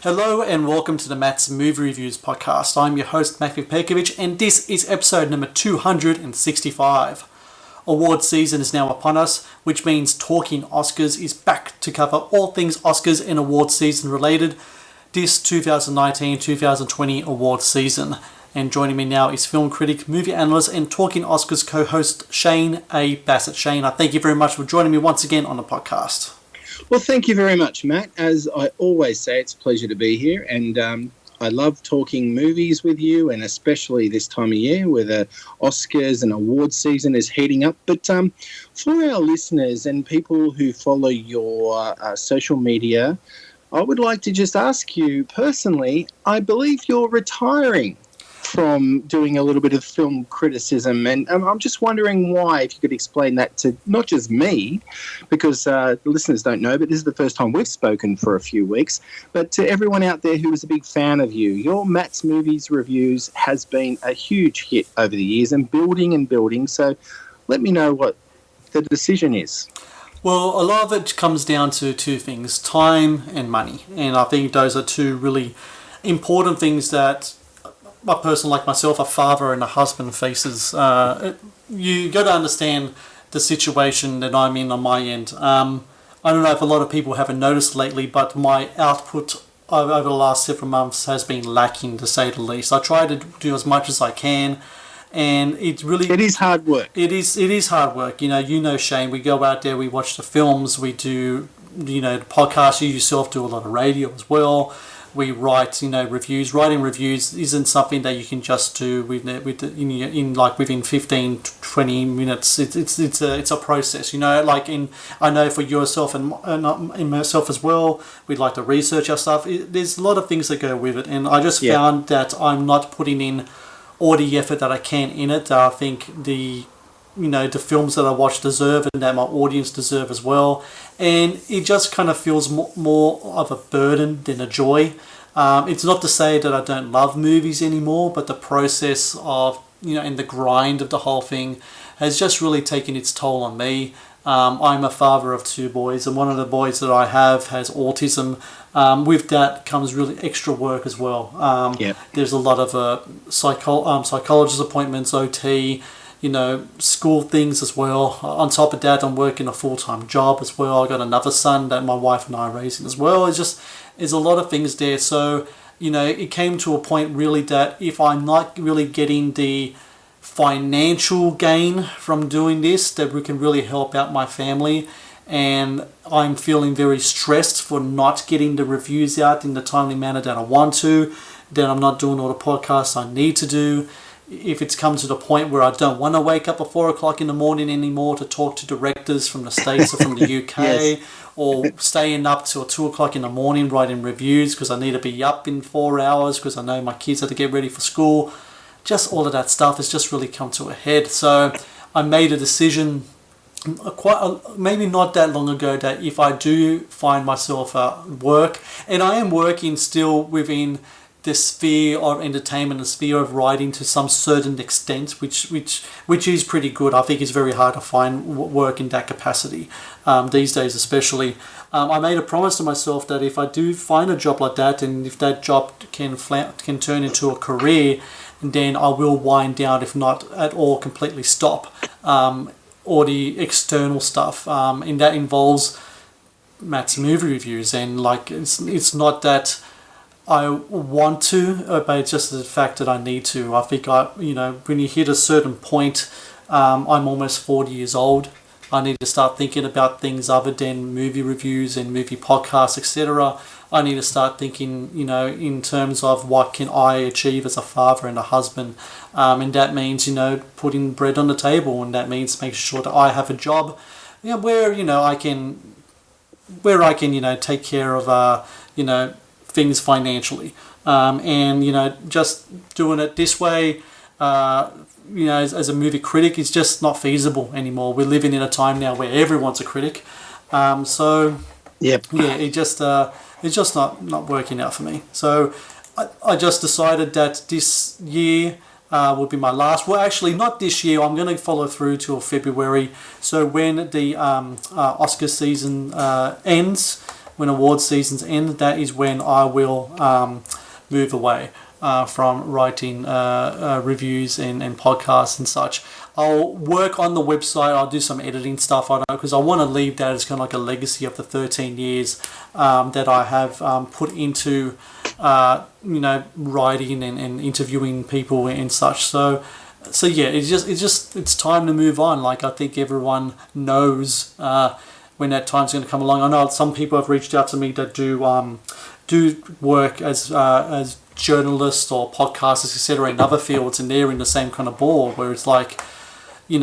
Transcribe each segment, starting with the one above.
Hello and welcome to the Matt's Movie Reviews podcast. I'm your host, Matthew Pejkovic, and this is episode number 265. Award season is now upon us, which means Talking Oscars is back to cover all things Oscars and award season related this 2019-2020 award season. And joining me now is film critic, movie analyst, and Talking Oscars co-host Shane A. Bassett. Shane, I thank you very much for joining me once again on the podcast. Well, thank you very much, Matt. As I always say, it's a pleasure to be here, and I love talking movies with you, and especially this time of year where the Oscars and award season is heating up. But for our listeners and people who follow your social media, I would like to just ask you personally, I believe you're retiring from doing a little bit of film criticism, and I'm just wondering why, if you could explain that to not just me, because the listeners don't know, but this is the first time we've spoken for a few weeks, but to everyone out there who is a big fan of you. Your Matt's Movies Reviews has been a huge hit over the years and building, so let me know what the decision is. Well, a lot of it comes down to two things, time and money, and I think those are two really important things that a person like myself, a father and a husband, faces. You got to understand the situation that I'm in on my end. I don't know if a lot of people haven't noticed lately, but my output over the last several months has been lacking, to say the least. I try to do as much as I can, and it is hard work. It is hard work. You know, Shane, we go out there, we watch the films, we do, the podcast. You yourself do a lot of radio as well. We write, reviews. Writing reviews isn't something that you can just do within 15, 20 minutes. It's a process, I know for yourself and myself as well, we'd like to research our stuff. There's a lot of things that go with it, and I just found that I'm not putting in all the effort that I can in it. I think the films that I watch deserve, and that my audience deserve as well. And it just kind of feels more of a burden than a joy. It's not to say that I don't love movies anymore, but the process of, and the grind of the whole thing has just really taken its toll on me. I'm a father of two boys, and one of the boys that I have has autism. With that comes really extra work as well. There's a lot of psychologist appointments, OT, school things as well. On top of that, I'm working a full-time job as well. I got another son that my wife and I are raising as well. There's a lot of things there. So, it came to a point really that if I'm not really getting the financial gain from doing this, that we can really help out my family. And I'm feeling very stressed for not getting the reviews out in the timely manner that I want to. Then I'm not doing all the podcasts I need to do. If it's come to the point where I don't want to wake up at 4 o'clock in the morning anymore to talk to directors from the States or from the UK, yes, or staying up till 2 o'clock in the morning writing reviews because I need to be up in 4 hours because I know my kids have to get ready for school, just all of that stuff has just really come to a head. So I made a decision maybe not that long ago that if I do find myself work, and I am working still within the sphere of entertainment, the sphere of writing to some certain extent, which is pretty good. I think it's very hard to find work in that capacity these days, especially. I made a promise to myself that if I do find a job like that, and if that job can turn into a career, then I will wind down, if not at all, completely stop all the external stuff, and that involves Matt's movie reviews. And it's not that I want to, but it's just the fact that I need to. I think when you hit a certain point, I'm almost 40 years old. I need to start thinking about things other than movie reviews and movie podcasts, etc. I need to start thinking, in terms of what can I achieve as a father and a husband. And that means, putting bread on the table, and that means making sure that I have a job, where I can take care of, things financially, and just doing it this way, as a movie critic, is just not feasible anymore. We're living in a time now where everyone's a critic, it's just not working out for me. So I just decided that this year would be my last. Well, actually, not this year. I'm going to follow through till February. So when the Oscar season ends, when award seasons end, that is when I will move away from writing reviews and podcasts and such. I'll work on the website. I'll do some editing stuff. I know, because I want to leave that as kind of like a legacy of the 13 years that I have put into writing and interviewing people and such. So yeah, it's time to move on. Like, I think everyone knows when that time's going to come along. I know some people have reached out to me that do work as journalists or podcasters, etc., in other fields, and they're in the same kind of ball where it's like, you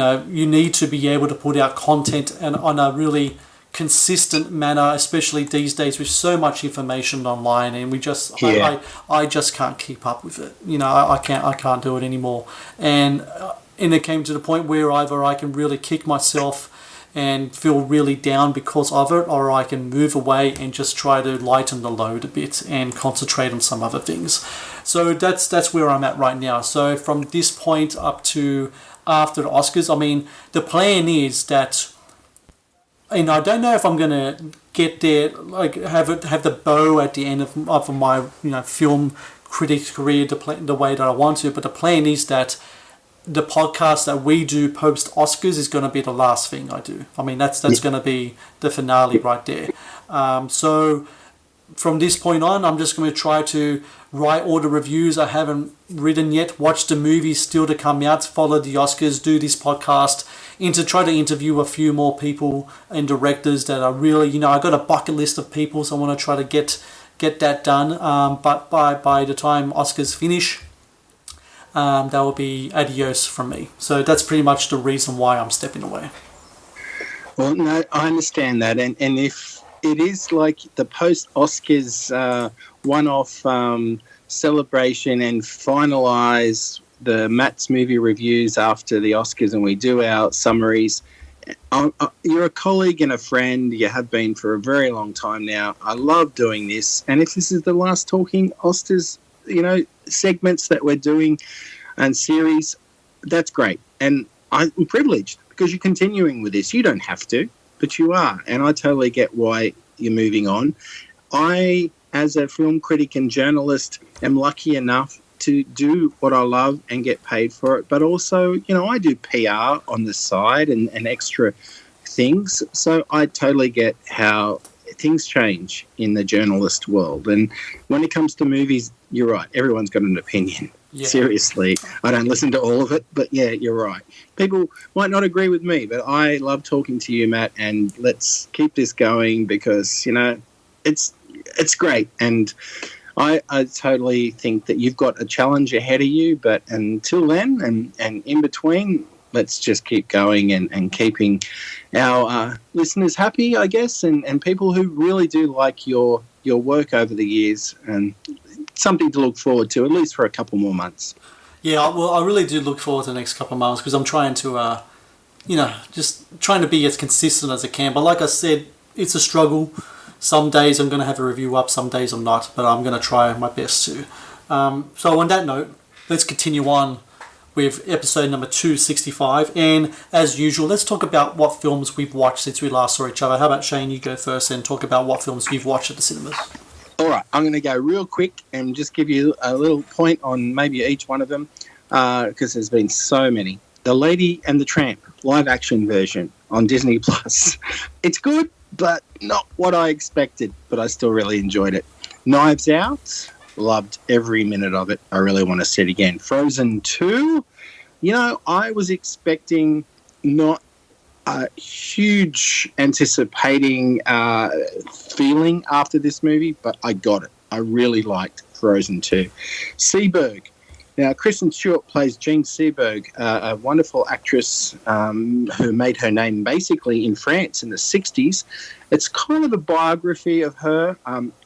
need to be able to put out content and on a really consistent manner, especially these days with so much information online, and I just can't keep up with it. I can't do it anymore, and it came to the point where either I can really kick myself and feel really down because of it, or I can move away and just try to lighten the load a bit and concentrate on some other things. So that's where I'm at right now. So from this point up to after the Oscars, I mean, the plan is that, and I don't know if I'm gonna get there, like have the bow at the end of my film critic career the way that I want to, but the plan is that the podcast that we do post Oscars is going to be the last thing I do. I mean, that's going to be the finale right there. So from this point on, I'm just going to try to write all the reviews I haven't written yet, watch the movies still to come out, follow the Oscars, do this podcast, and to try to interview a few more people and directors that are really, I got a bucket list of people, so I want to try to get that done. But by the time Oscars finish, that will be adios from me. So that's pretty much the reason why I'm stepping away. Well, no, I understand that. And if it is like the post-Oscars one-off celebration and finalise the Matt's movie reviews after the Oscars and we do our summaries, you're a colleague and a friend. You have been for a very long time now. I love doing this. And if this is the last Talking Oscars segments that we're doing and series, that's great. And I'm privileged because you're continuing with this. You don't have to, but you are. And I totally get why you're moving on. I, as a film critic and journalist, am lucky enough to do what I love and get paid for it. But also, I do PR on the side and extra things. So I totally get how things change in the journalist world. And when it comes to movies, you're right. Everyone's got an opinion. Yeah. Seriously. I don't listen to all of it, but yeah, you're right. People might not agree with me, but I love talking to you, Matt, and let's keep this going because, it's great. And I totally think that you've got a challenge ahead of you, but until then and in between, let's just keep going and keeping our listeners happy, I guess, and people who really do like your work over the years, and something to look forward to, at least for a couple more months. Yeah, well, I really do look forward to the next couple of months because I'm trying to, just trying to be as consistent as I can. But like I said, it's a struggle. Some days I'm going to have a review up, some days I'm not, but I'm going to try my best to. So on that note, let's continue on with episode number 265. And as usual, let's talk about what films we've watched since we last saw each other. How about Shane, you go first and talk about what films you've watched at the cinemas. All right, I'm going to go real quick and just give you a little point on maybe each one of them because there's been so many. The Lady and the Tramp live action version on Disney Plus. It's good, but not what I expected, but I still really enjoyed it. Knives Out, loved every minute of it. I really want to see it again. Frozen 2, I was expecting not a huge anticipating feeling after this movie, but I got it. I really liked Frozen 2. Seibert. Now, Kristen Stewart plays Jean Seibert, a wonderful actress who made her name basically in France in the 60s. It's kind of a biography of her.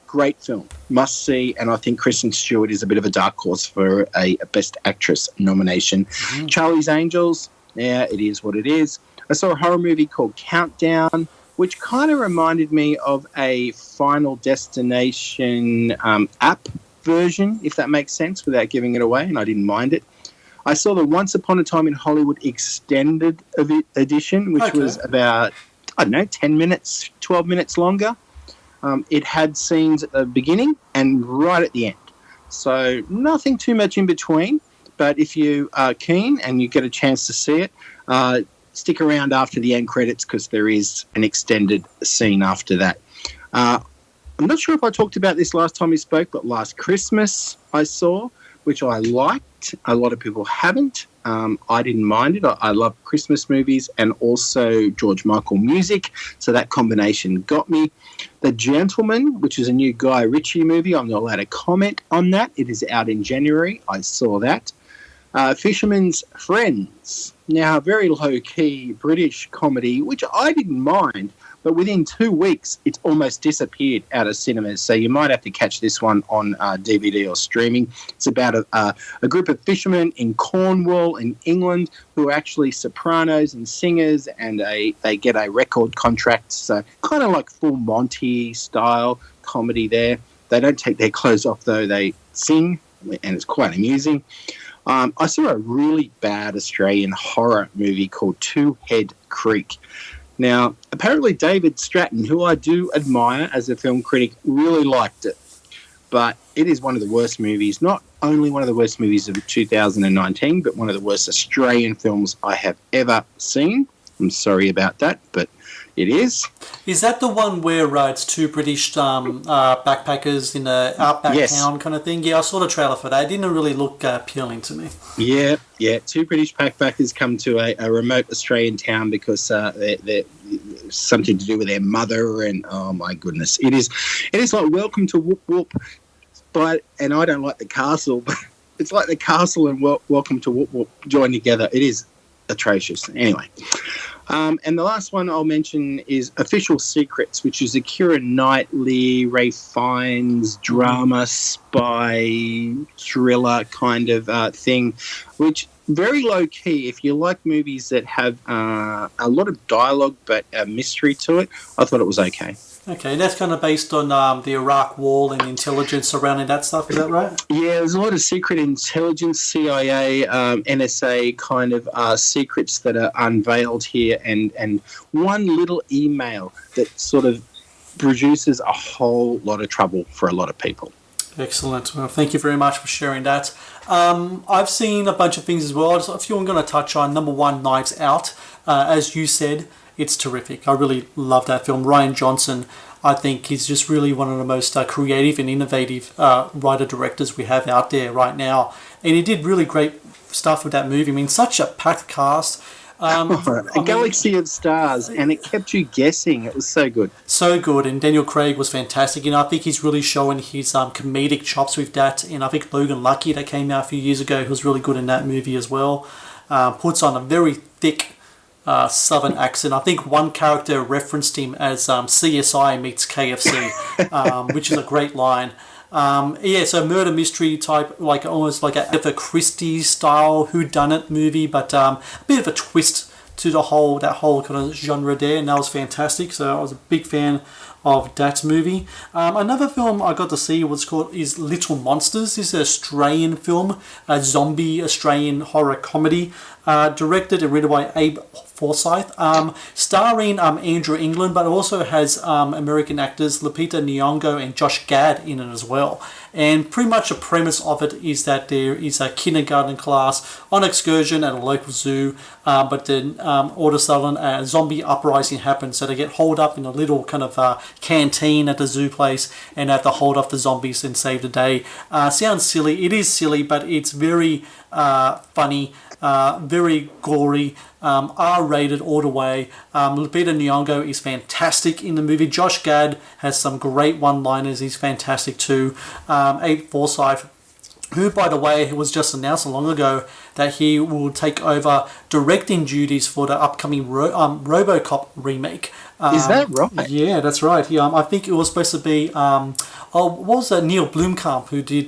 Great film, must see, and I think Kristen Stewart is a bit of a dark horse for a Best Actress nomination. Mm-hmm. Charlie's Angels, yeah, it is what it is. I saw a horror movie called Countdown, which kind of reminded me of a Final Destination app version, if that makes sense, without giving it away, and I didn't mind it. I saw the Once Upon a Time in Hollywood extended edition, which was about, 10 minutes, 12 minutes longer. It had scenes at the beginning and right at the end. So nothing too much in between. But if you are keen and you get a chance to see it, stick around after the end credits because there is an extended scene after that. I'm not sure if I talked about this last time we spoke, but Last Christmas I saw, which I liked. A lot of people haven't. I didn't mind it. I love Christmas movies and also George Michael music, so that combination got me. The Gentleman, which is a new Guy Ritchie movie, I'm not allowed to comment on that. It is out in January. I saw that. Fisherman's Friends, now a very low-key British comedy, which I didn't mind, but within 2 weeks, it's almost disappeared out of cinemas. So you might have to catch this one on DVD or streaming. It's about a group of fishermen in Cornwall in England who are actually sopranos and singers, and they get a record contract. So kind of like Full Monty style comedy there. They don't take their clothes off, though. They sing, and it's quite amusing. I saw a really bad Australian horror movie called Two Head Creek. Now, apparently David Stratton, who I do admire as a film critic, really liked it. But it is one of the worst movies, not only one of the worst movies of 2019, but one of the worst Australian films I have ever seen. I'm sorry about that, but it is. Is that the one where it's two British backpackers in a outback town kind of thing? Yeah, I saw the trailer for that. It didn't really look appealing to me. Yeah. Two British backpackers come to a remote Australian town because they're something to do with their mother, and oh my goodness, it is like Welcome to Whoop Whoop, and I don't like the castle, but it's like the castle and Welcome to Whoop Whoop joined together. It is atrocious. Anyway. And the last one I'll mention is Official Secrets, which is a Keira Knightley, Ray Fiennes drama, spy, thriller kind of thing, which very low-key. If you like movies that have a lot of dialogue but a mystery to it, I thought it was okay. Okay, and that's kind of based on the Iraq War and intelligence surrounding that stuff, is that right? Yeah, there's a lot of secret intelligence, CIA, NSA kind of secrets that are unveiled here, and one little email that sort of produces a whole lot of trouble for a lot of people. Excellent. Well, thank you very much for sharing that. I've seen a bunch of things as well. Just a few I'm going to touch on. Number one, Knives Out. As you said, it's terrific. I really love that film. Rian Johnson, I think, he's just really one of the most creative and innovative writer-directors we have out there right now. And he did really great stuff with that movie. I mean, such a packed cast. A galaxy of stars, and it kept you guessing. It was so good. So good, and Daniel Craig was fantastic. I think he's really showing his comedic chops with that. And I think Logan Lucky, that came out a few years ago, who was really good in that movie as well. Puts on a very thick southern accent. I think one character referenced him as CSI meets KFC, which is a great line. So murder mystery type, like almost like a Agatha Christie style whodunit movie, but a bit of a twist to that whole kind of genre there, and that was fantastic. So I was a big fan of that movie. Another film I got to see is Little Monsters. This is an Australian film, a zombie Australian horror comedy, directed and written by Abe Forsyth, starring Andrew England, but also has American actors Lupita Nyong'o and Josh Gad in it as well. And pretty much the premise of it is that there is a kindergarten class on excursion at a local zoo, but then all of a sudden a zombie uprising happens, so they get holed up in a little kind of canteen at the zoo place and have to hold off the zombies and save the day. Sounds silly. It is silly, but it's very funny. Very gory, R-rated all the way. Lupita Nyong'o is fantastic in the movie. Josh Gad has some great one-liners. He's fantastic too. Abe Forsyth, who, by the way, was just announced a long ago that he will take over directing duties for the upcoming RoboCop remake. Is that right? Yeah, that's right. I think it was supposed to be... what was that? Neil Blomkamp, who did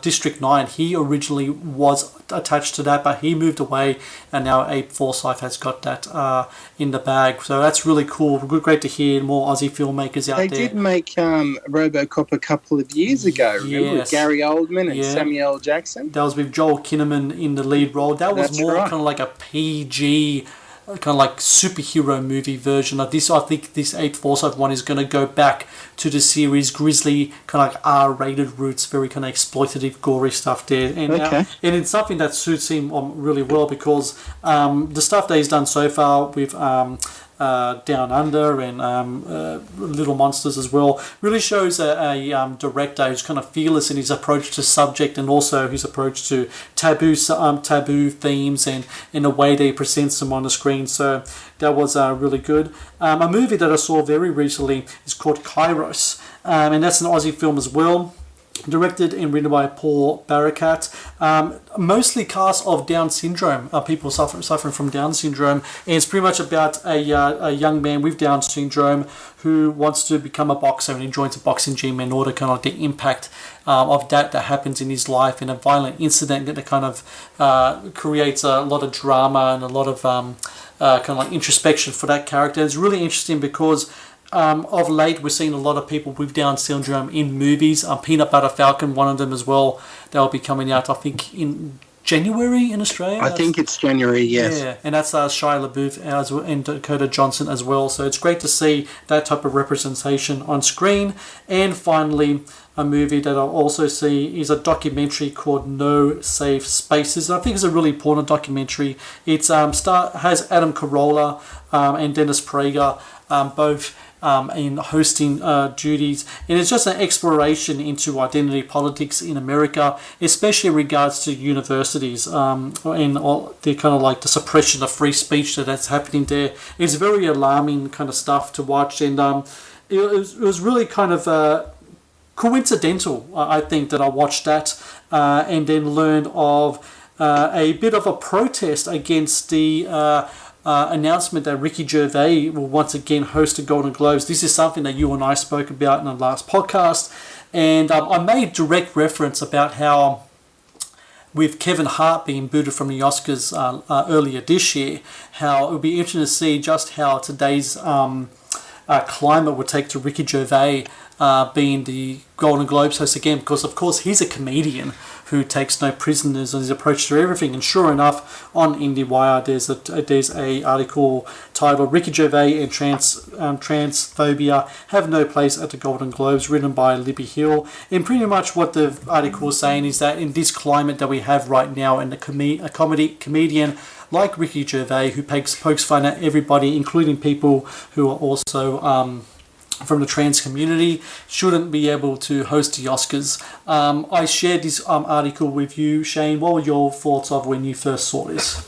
District 9. He originally was attached to that, but he moved away, and now Abe Forsyth has got that in the bag. So that's really cool. Great to hear more Aussie filmmakers out there. They did make RoboCop a couple of years ago, remember? With Gary Oldman and Samuel L. Jackson. That was with Joel Kinnaman in the lead role. That was more kind of like a PG kind of like superhero movie version of this. I think this 8451 is going to go back to the series grisly, kind of like R-rated roots, very kind of exploitative, gory stuff there. And, Okay. and it's something that suits him really well because the stuff that he's done so far with Down Under and Little Monsters as well really shows a director who's kind of fearless in his approach to subject and also his approach to taboo themes and in the way that he presents them on the screen. So that was really good. A movie that I saw very recently is called Kairos, and that's an Aussie film as well. Directed and written by Paul Barakat, mostly cast of Down syndrome, people suffering from Down syndrome, and it's pretty much about a young man with Down syndrome who wants to become a boxer, and he joins a boxing gym in order to kind of the impact of that happens in his life, and a violent incident that kind of creates a lot of drama and a lot of kind of like introspection for that character. It's really interesting because of late, we're seeing a lot of people with Down syndrome in movies. Peanut Butter Falcon, one of them as well. They'll be coming out, I think, in January in Australia. I think it's January, yes. Yeah, and that's Shia LaBeouf as well, and Dakota Johnson as well. So it's great to see that type of representation on screen. And finally, a movie that I'll also see is a documentary called No Safe Spaces. I think it's a really important documentary. It's has Adam Carolla and Dennis Prager both in hosting duties, and it's just an exploration into identity politics in America, especially in regards to universities and all the kind of like the suppression of free speech that's happening there. It's very alarming kind of stuff to watch, and it was really kind of coincidental, I think, that I watched that and then learned of a bit of a protest against the announcement that Ricky Gervais will once again host the Golden Globes. This is something that you and I spoke about in the last podcast, and I made direct reference about how with Kevin Hart being booted from the Oscars earlier this year, how it would be interesting to see just how today's climate would take to Ricky Gervais being the Golden Globes host again, because of course he's a comedian who takes no prisoners on his approach to everything. And sure enough, on IndieWire there's a article titled "Ricky Gervais and Transphobia Have No Place at the Golden Globes," written by Libby Hill. And pretty much what the article is saying is that in this climate that we have right now, and a comedian like Ricky Gervais who pokes fun at everybody, including people who are also from the trans community, shouldn't be able to host the Oscars. I shared this article with you, Shane. What were your thoughts of when you first saw this?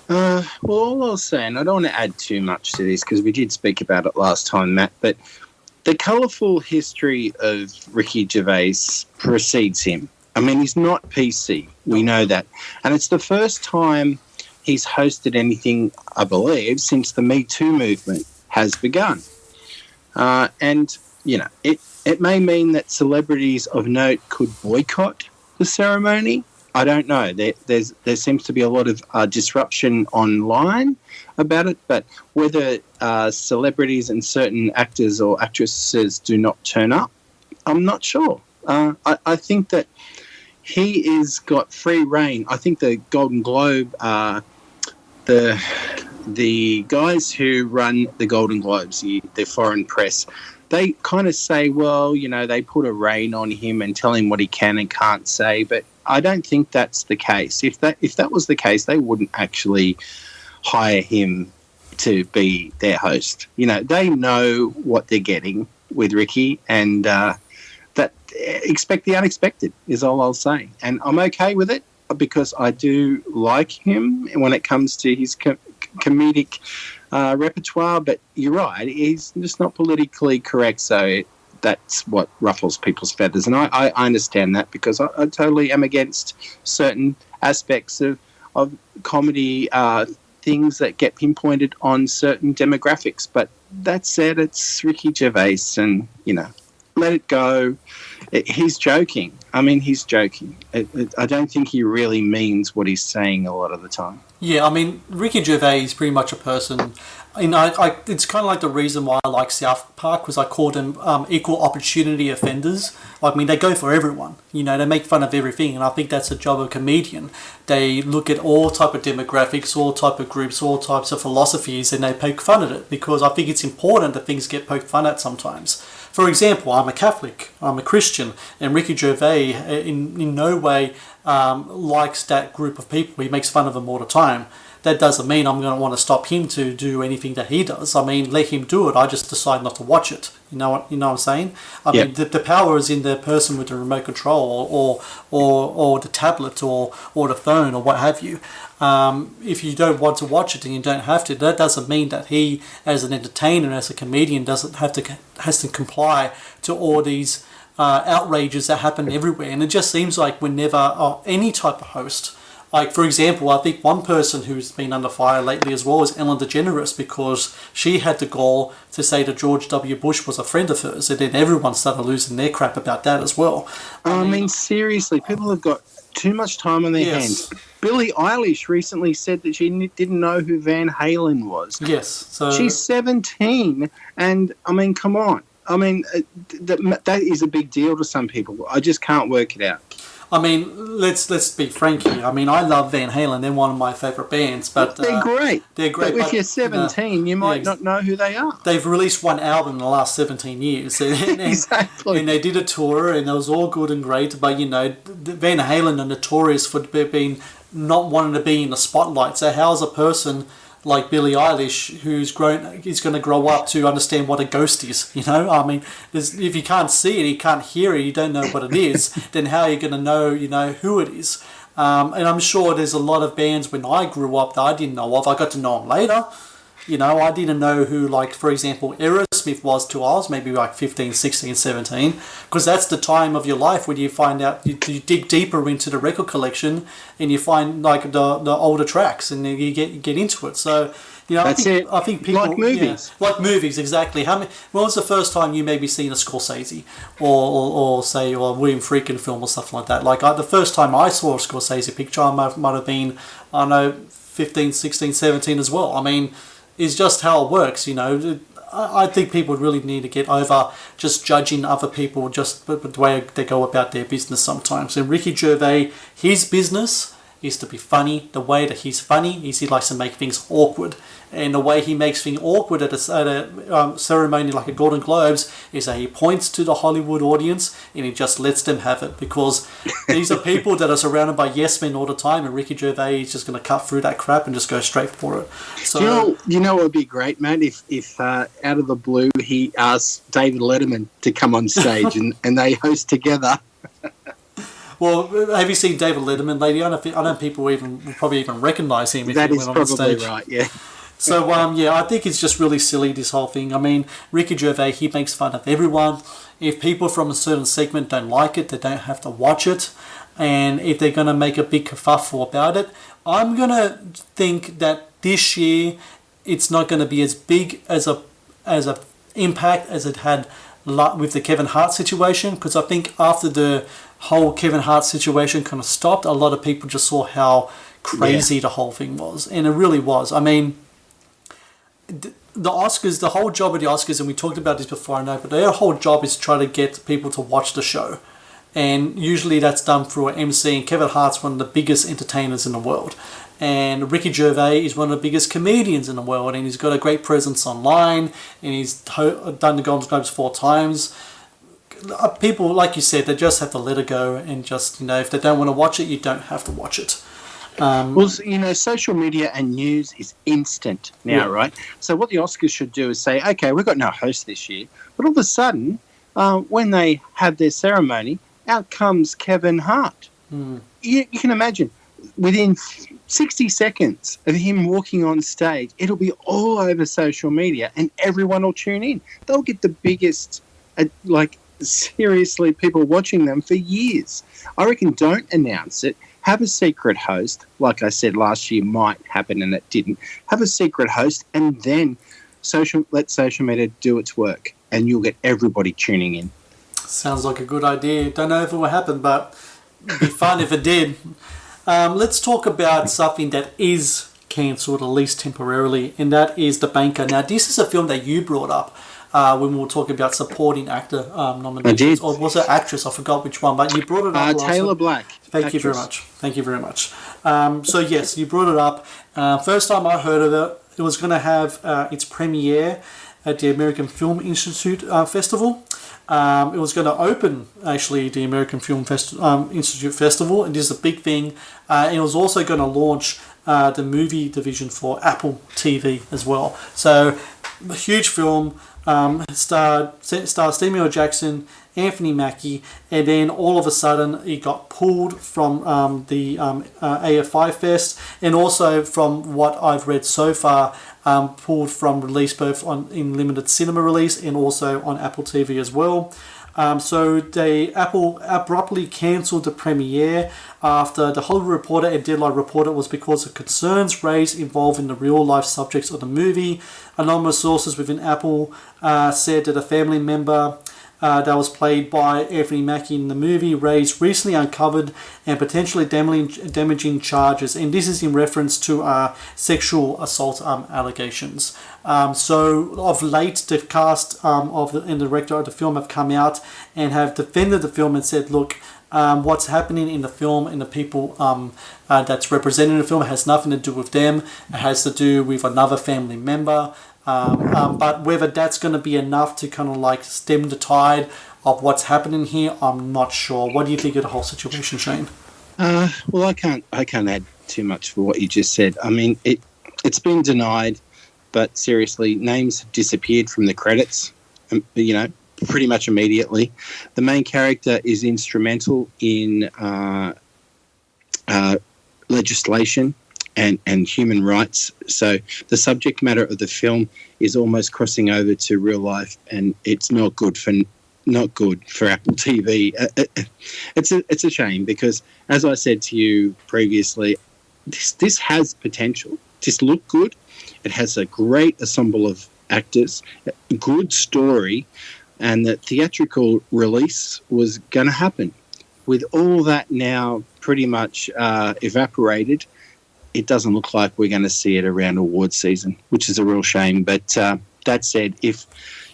Well, all I was saying, I don't want to add too much to this because we did speak about it last time, Matt, but the colourful history of Ricky Gervais precedes him. I mean, he's not PC. We know that. And it's the first time he's hosted anything, I believe, since the Me Too movement has begun. And, you know, it may mean that celebrities of note could boycott the ceremony. I don't know. There seems to be a lot of disruption online about it, but whether celebrities and certain actors or actresses do not turn up, I'm not sure. I think that he is got free reign. I think the Golden Globe, the guys who run the Golden Globes, the foreign press, they kind of say, well, you know, they put a rein on him and tell him what he can and can't say, but I don't think that's the case. If that was the case, they wouldn't actually hire him to be their host. You know, they know what they're getting with Ricky, and that expect the unexpected is all I'll say. And I'm okay with it because I do like him when it comes to his comedic repertoire, but you're right, he's just not politically correct, so that's what ruffles people's feathers, and I understand that because I totally am against certain aspects of comedy things that get pinpointed on certain demographics. But that said, it's Ricky Gervais, and, you know, let it go. He's joking. I mean, he's joking. I don't think he really means what he's saying a lot of the time. Yeah, I mean, Ricky Gervais is pretty much a person it's kind of like the reason why I like South Park, because I call them equal opportunity offenders. I mean, they go for everyone. They make fun of everything, and I think that's the job of a comedian. They look at all type of demographics, all type of groups, all types of philosophies, and they poke fun at it, because I think it's important that things get poked fun at sometimes. For example, I'm a Catholic, I'm a Christian, and Ricky Gervais in no way likes that group of people. He makes fun of them all the time. That doesn't mean I'm going to want to stop him to do anything that he does. I mean, let him do it. I just decide not to watch it. You know what I'm saying? I mean, the power is in the person with the remote control or the tablet or the phone or what have you. If you don't want to watch it and you don't have to, that doesn't mean that he, as an entertainer, as a comedian, has to comply to all these outrages that happen everywhere. And it just seems like whenever any type of host. Like, for example, I think one person who's been under fire lately as well is Ellen DeGeneres, because she had the gall to say that George W. Bush was a friend of hers, and then everyone started losing their crap about that as well. I mean, seriously, people have got too much time on their hands. Billie Eilish recently said that she didn't know who Van Halen was. Yes. So she's 17, and, I mean, come on. I mean, that is a big deal to some people. I just can't work it out. I mean, let's be frank here. I mean, I love Van Halen. They're one of my favourite bands. But they're great. They're great. But if you're 17, you might not know who they are. They've released one album in the last 17 years. Exactly. And they did a tour, and it was all good and great. But, Van Halen are notorious for being not wanting to be in the spotlight. So how's a person like Billie Eilish, is going to grow up to understand what a ghost is? I mean, if you can't see it, you can't hear it, you don't know what it is, then how are you going to know, who it is? And I'm sure there's a lot of bands when I grew up that I didn't know of. I got to know them later. I didn't know who, like, for example, Aerosmith was till I was maybe like 15, 16, 17, because that's the time of your life when you find out, you dig deeper into the record collection and you find, like, the older tracks, and you get into it. So, I think people... Like movies. Like movies, exactly. When was the first time you maybe seen a Scorsese or say, or a William Friedkin film or stuff like that? Like, the first time I saw a Scorsese picture, I might have been, I don't know, 15, 16, 17 as well. I mean... is just how it works, I think people really need to get over just judging other people just the way they go about their business sometimes. And Ricky Gervais, his business is to be funny. The way that he's funny is he likes to make things awkward. And the way he makes things awkward at a ceremony like a Golden Globes is that he points to the Hollywood audience and he just lets them have it, because these are people that are surrounded by yes men all the time, and Ricky Gervais is just going to cut through that crap and just go straight for it. So, you know what would be great, Matt, if out of the blue he asked David Letterman to come on stage and they host together. Well, have you seen David Letterman, lady? I don't people probably even recognise him if he went on stage. That is probably right, yeah. So, I think it's just really silly, this whole thing. I mean, Ricky Gervais, he makes fun of everyone. If people from a certain segment don't like it, they don't have to watch it. And if they're going to make a big kerfuffle about it, I'm going to think that this year it's not going to be as big as a impact as it had with the Kevin Hart situation, because I think after the whole Kevin Hart situation kind of stopped, a lot of people just saw how crazy the whole thing was. And it really was. I mean... the Oscars, the whole job of the Oscars, and we talked about this before, I know, but their whole job is to try to get people to watch the show. And usually that's done through an MC, and Kevin Hart's one of the biggest entertainers in the world. And Ricky Gervais is one of the biggest comedians in the world, and he's got a great presence online, and he's done the Golden Globes 4 times. People, like you said, they just have to let it go, and just, if they don't want to watch it, you don't have to watch it. Well, social media and news is instant now, right? So what the Oscars should do is say, okay, we've got no host this year, but all of a sudden, when they have their ceremony, out comes Kevin Hart. You can imagine, within 60 seconds of him walking on stage, it'll be all over social media and everyone will tune in. They'll get the biggest, seriously, people watching them for years. I reckon don't announce it. Have a secret host, like I said last year might happen and it didn't. Have a secret host and then let social media do its work and you'll get everybody tuning in. Sounds like a good idea. Don't know if it will happen, but it'd be fun if it did. Let's talk about something that is cancelled, at least temporarily, and that is The Banker. Now, this is a film that you brought up when we were talking about supporting actor nominations. I did. Or was it actress? I forgot which one, but you brought it up last Taylor week. Black. Thank you very much. Thank you very much. So, yes, you brought it up. First time I heard of it, it was going to have its premiere at the American Film Institute Festival. It was going to open, actually, the American Film Institute Festival, and this is a big thing. It was also going to launch the movie division for Apple TV as well. So, a huge film, starred Samuel Jackson, Anthony Mackie, and then all of a sudden it got pulled from the AFI Fest, and also from what I've read so far, pulled from release both in limited cinema release and also on Apple TV as well. So Apple abruptly cancelled the premiere after the Hollywood Reporter and Deadline reported it was because of concerns raised involving the real-life subjects of the movie. Anonymous sources within Apple said that a family member that was played by Anthony Mackie in the movie raised recently uncovered and potentially damaging charges, and this is in reference to sexual assault allegations. So of late, the cast and the director of the film have come out and have defended the film and said, look, what's happening in the film and the people that's represented in the film has nothing to do with them. It has to do with another family member. But whether that's going to be enough to kind of like stem the tide of what's happening here, I'm not sure. What do you think of the whole situation, Shane? Well, I can't add too much for what you just said. I mean, it's been denied, but seriously, names have disappeared from the credits, pretty much immediately. The main character is instrumental in legislation and human rights. So the subject matter of the film is almost crossing over to real life, and it's not good for Apple TV. It's a shame because, as I said to you previously, this has potential. This looked good. It has a great ensemble of actors, a good story, and the theatrical release was going to happen. With all that now pretty much evaporated, it doesn't look like we're going to see it around awards season, which is a real shame. But that said, if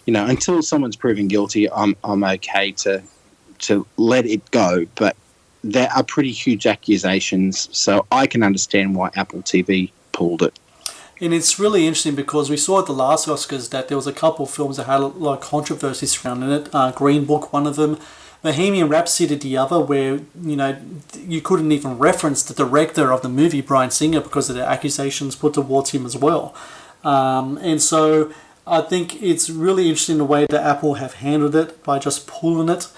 until someone's proven guilty, I'm okay to let it go. But there are pretty huge accusations, so I can understand why Apple TV pulled it. And it's really interesting because we saw at the last Oscars that there was a couple of films that had a lot of controversy surrounding it. Green Book, one of them. Bohemian Rhapsody, the other, where you couldn't even reference the director of the movie, Bryan Singer, because of the accusations put towards him as well. And so I think it's really interesting the way that Apple have handled it by just pulling it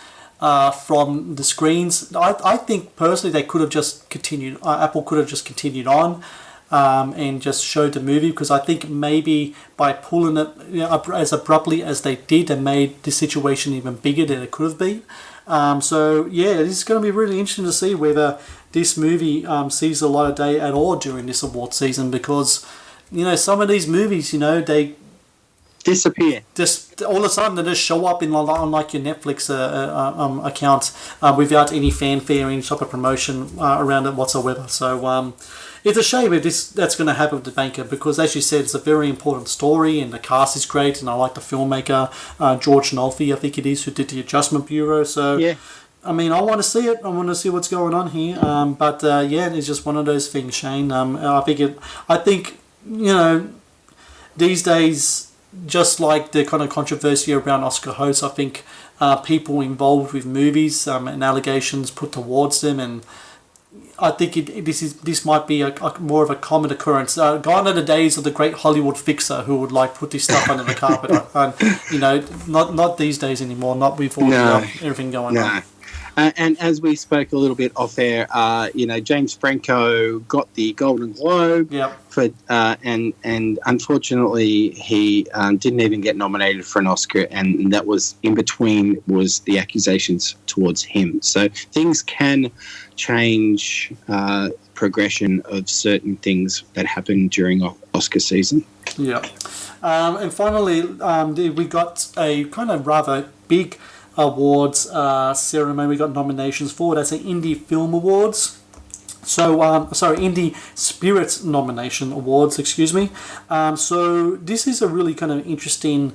from the screens. I think personally they could have just continued. Apple could have just continued on and just showed the movie, because I think maybe by pulling it as abruptly as they did, they made the situation even bigger than it could have been. So yeah, it's going to be really interesting to see whether this movie sees the light of day at all during this award season, because some of these movies, they disappear. Just all of a sudden they just show up on like your Netflix account without any fanfare, any type of promotion around it whatsoever. So it's a shame if that's going to happen with The Banker, because as you said, it's a very important story and the cast is great, and I like the filmmaker George Nolfi, I think it is, who did The Adjustment Bureau. So yeah, I mean, I want to see it. I want to see what's going on here. But it's just one of those things, Shane. I think these days, just like the kind of controversy around Oscar hosts, I think people involved with movies and allegations put towards them, and I think this might be a more of a common occurrence. Gone are the days of the great Hollywood fixer who would put this stuff under the carpet. Not these days anymore. Not with all everything going on. And as we spoke a little bit off air, James Franco got the Golden Globe for, and unfortunately he didn't even get nominated for an Oscar, and that was in between was the accusations towards him. So things can change progression of certain things that happen during Oscar season. Yeah, and finally, we got a kind of rather big awards ceremony we got nominations for. That's the Indie Film Awards. Sorry, Indie Spirit Nomination Awards, excuse me. So this is a really kind of interesting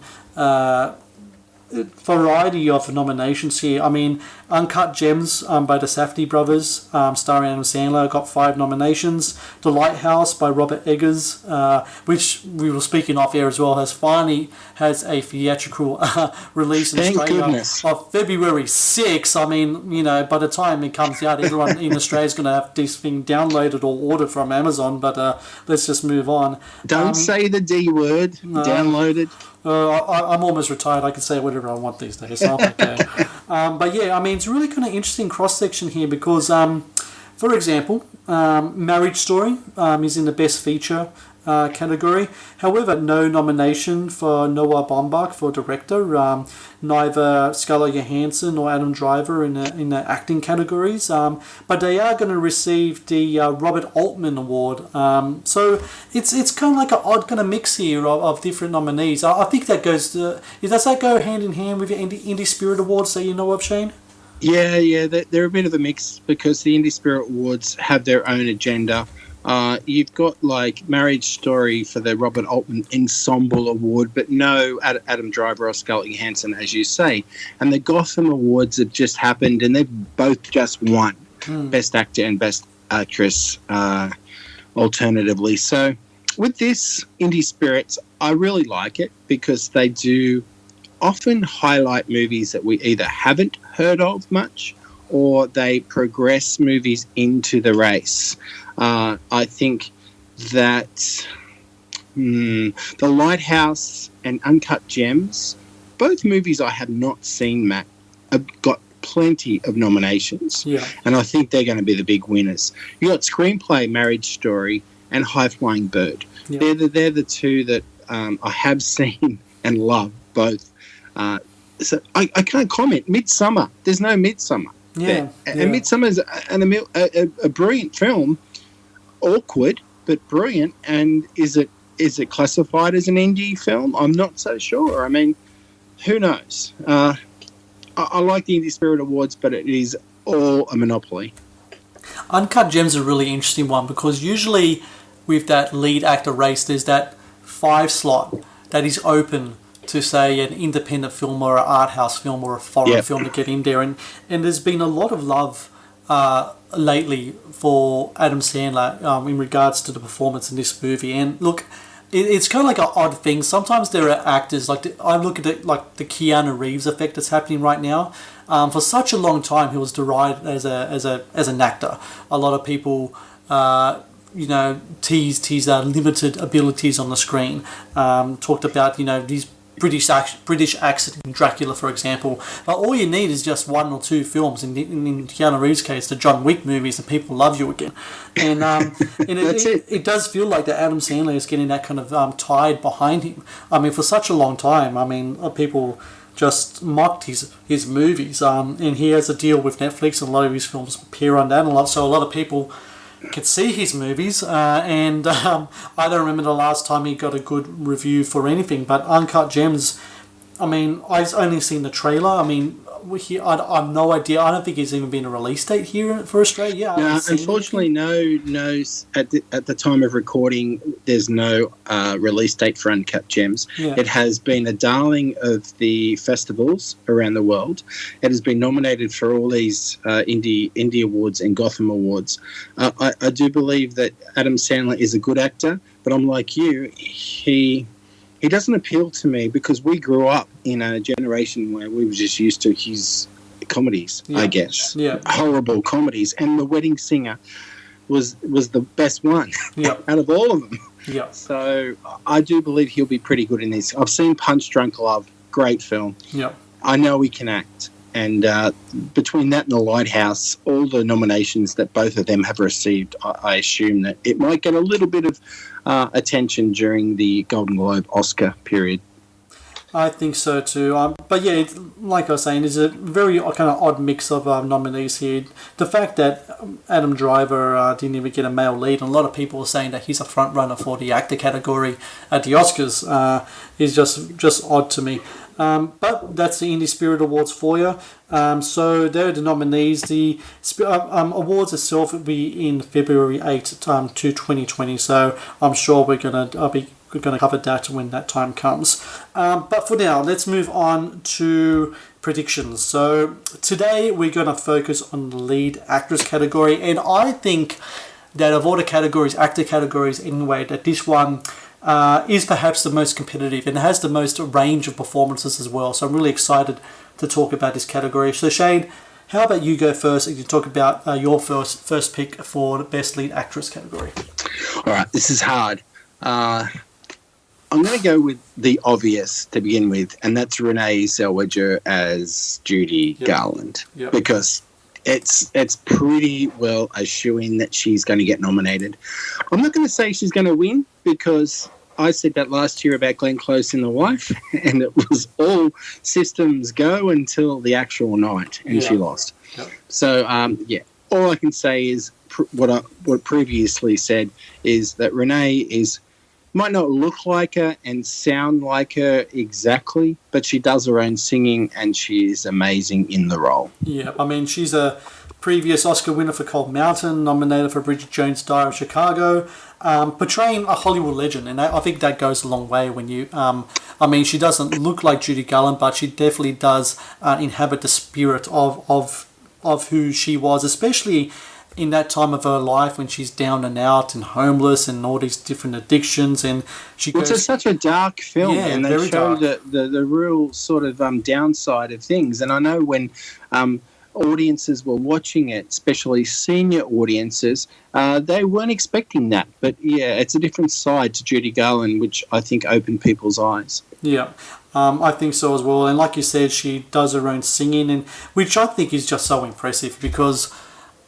variety of nominations here. I mean, Uncut Gems by the Safdie brothers, starring Adam Sandler, got 5 nominations. The Lighthouse by Robert Eggers, which we were speaking off air as well, has a theatrical release in Thank Australia goodness. of February 6th. I mean, you know, by the time it comes out, everyone in Australia is going to have this thing downloaded or ordered from Amazon. But let's just move on. Don't say the D word. Downloaded. I'm almost retired. I can say whatever I want these days. So I'm okay. But yeah, I mean, it's really kind of interesting cross-section here because, for example, Marriage Story is in the Best Feature category. However, no nomination for Noah Baumbach for director. Neither Scarlett Johansson or Adam Driver in the acting categories. But they are going to receive the Robert Altman Award. So it's kind of like an odd kind of mix here of different nominees. I think that does that go hand in hand with your Indie Spirit Awards that you know of, Shane? Yeah, they're a bit of a mix because the Indie Spirit Awards have their own agenda. You've got like Marriage Story for the Robert Altman Ensemble Award, but no Adam Driver or Scarlett Johansson, as you say. And the Gotham Awards have just happened, and they've both just won Best Actor and Best Actress, alternatively. So with this Indie Spirits, I really like it because they do often highlight movies that we either haven't heard of much or they progress movies into the race. I think that The Lighthouse and Uncut Gems, both movies I have not seen, Matt, have got plenty of nominations. Yeah. And I think they're going to be the big winners. You got Screenplay, Marriage Story, and High Flying Bird. Yeah. They're the two that I have seen and love both. So I can't comment. Midsummer. There's no Midsummer. Yeah. And Midsummer is a brilliant film. Awkward, but brilliant. And is it classified as an indie film? I'm not so sure. I mean, who knows? I like the Indie Spirit Awards, but it is all a monopoly. Uncut Gems is a really interesting one because usually with that lead actor race, there's that 5 slot that is open to, say, an independent film or an art house film or a foreign film to get in there. And there's been a lot of love lately for Adam Sandler in regards to the performance in this movie. And look, it's kind of like an odd thing. Sometimes there are actors, I look at it like the Keanu Reeves effect that's happening right now. For such a long time, he was derided as an actor. A lot of people teased his limited abilities on the screen. Talked about these British accent in Dracula, for example. But all you need is just 1 or 2 films. In Keanu Reeves' case, the John Wick movies, and people love you again. And it does feel like that Adam Sandler is getting that kind of tide behind him. I mean, for such a long time, I mean, people just mocked his movies. And he has a deal with Netflix, and a lot of his films appear on that. And so a lot of people could see his movies, and I don't remember the last time he got a good review for anything. But Uncut Gems, I mean, I've only seen the trailer. I mean, I have no idea. I don't think there's even been a release date here for Australia. No, unfortunately, no. At the time of recording, there's no release date for Uncut Gems. Yeah. It has been a darling of the festivals around the world. It has been nominated for all these indie awards and Gotham Awards. I do believe that Adam Sandler is a good actor, but I'm like you. He doesn't appeal to me because we grew up in a generation where we were just used to his comedies, I guess. Yeah. Horrible comedies. And The Wedding Singer was the best one out of all of them. Yeah. So I do believe he'll be pretty good in this. I've seen Punch Drunk Love. Great film. Yeah. I know he can act. And between that and The Lighthouse, all the nominations that both of them have received, I assume that it might get a little bit of attention during the Golden Globe Oscar period. I think so too. But yeah, like I was saying, there's a very kind of odd mix of nominees here. The fact that Adam Driver didn't even get a male lead, and a lot of people are saying that he's a front runner for the actor category at the Oscars, is just odd to me. But that's the Indie Spirit Awards for you. So there are the nominees. The awards itself will be in February 8th to 2020. So I'm sure we're going to cover that when that time comes. But for now, let's move on to predictions. So today we're going to focus on the lead actress category, and I think that of all the categories, actor categories anyway, that this one is perhaps the most competitive and has the most range of performances as well. So I'm really excited to talk about this category. So Shane, how about you go first and you talk about your first pick for the best lead actress category? All right, this is hard. I'm going to go with the obvious to begin with, and that's Renee Zellweger as Judy Garland, because it's pretty well a shoo-in that she's going to get nominated. I'm not going to say she's going to win, because I said that last year about Glenn Close in The Wife, and it was all systems go until the actual night, and she lost. Yep. So, all I can say is what previously said is that Renee might not look like her and sound like her exactly, but she does her own singing and she is amazing in the role. Yeah, I mean, she's a previous Oscar winner for Cold Mountain, nominated for Bridget Jones' Diary of Chicago, portraying a Hollywood legend, and I think that goes a long way when you... I mean, she doesn't look like Judy Garland, but she definitely does inhabit the spirit of who she was, especially in that time of her life when she's down and out and homeless and all these different addictions, and she goes... It's such a dark film, and they show the real sort of downside of things. And I know when audiences were watching it, especially senior audiences, they weren't expecting that. But yeah, it's a different side to Judy Garland, which I think opened people's eyes. Yeah. I think so as well. And like you said, she does her own singing, and which I think is just so impressive because...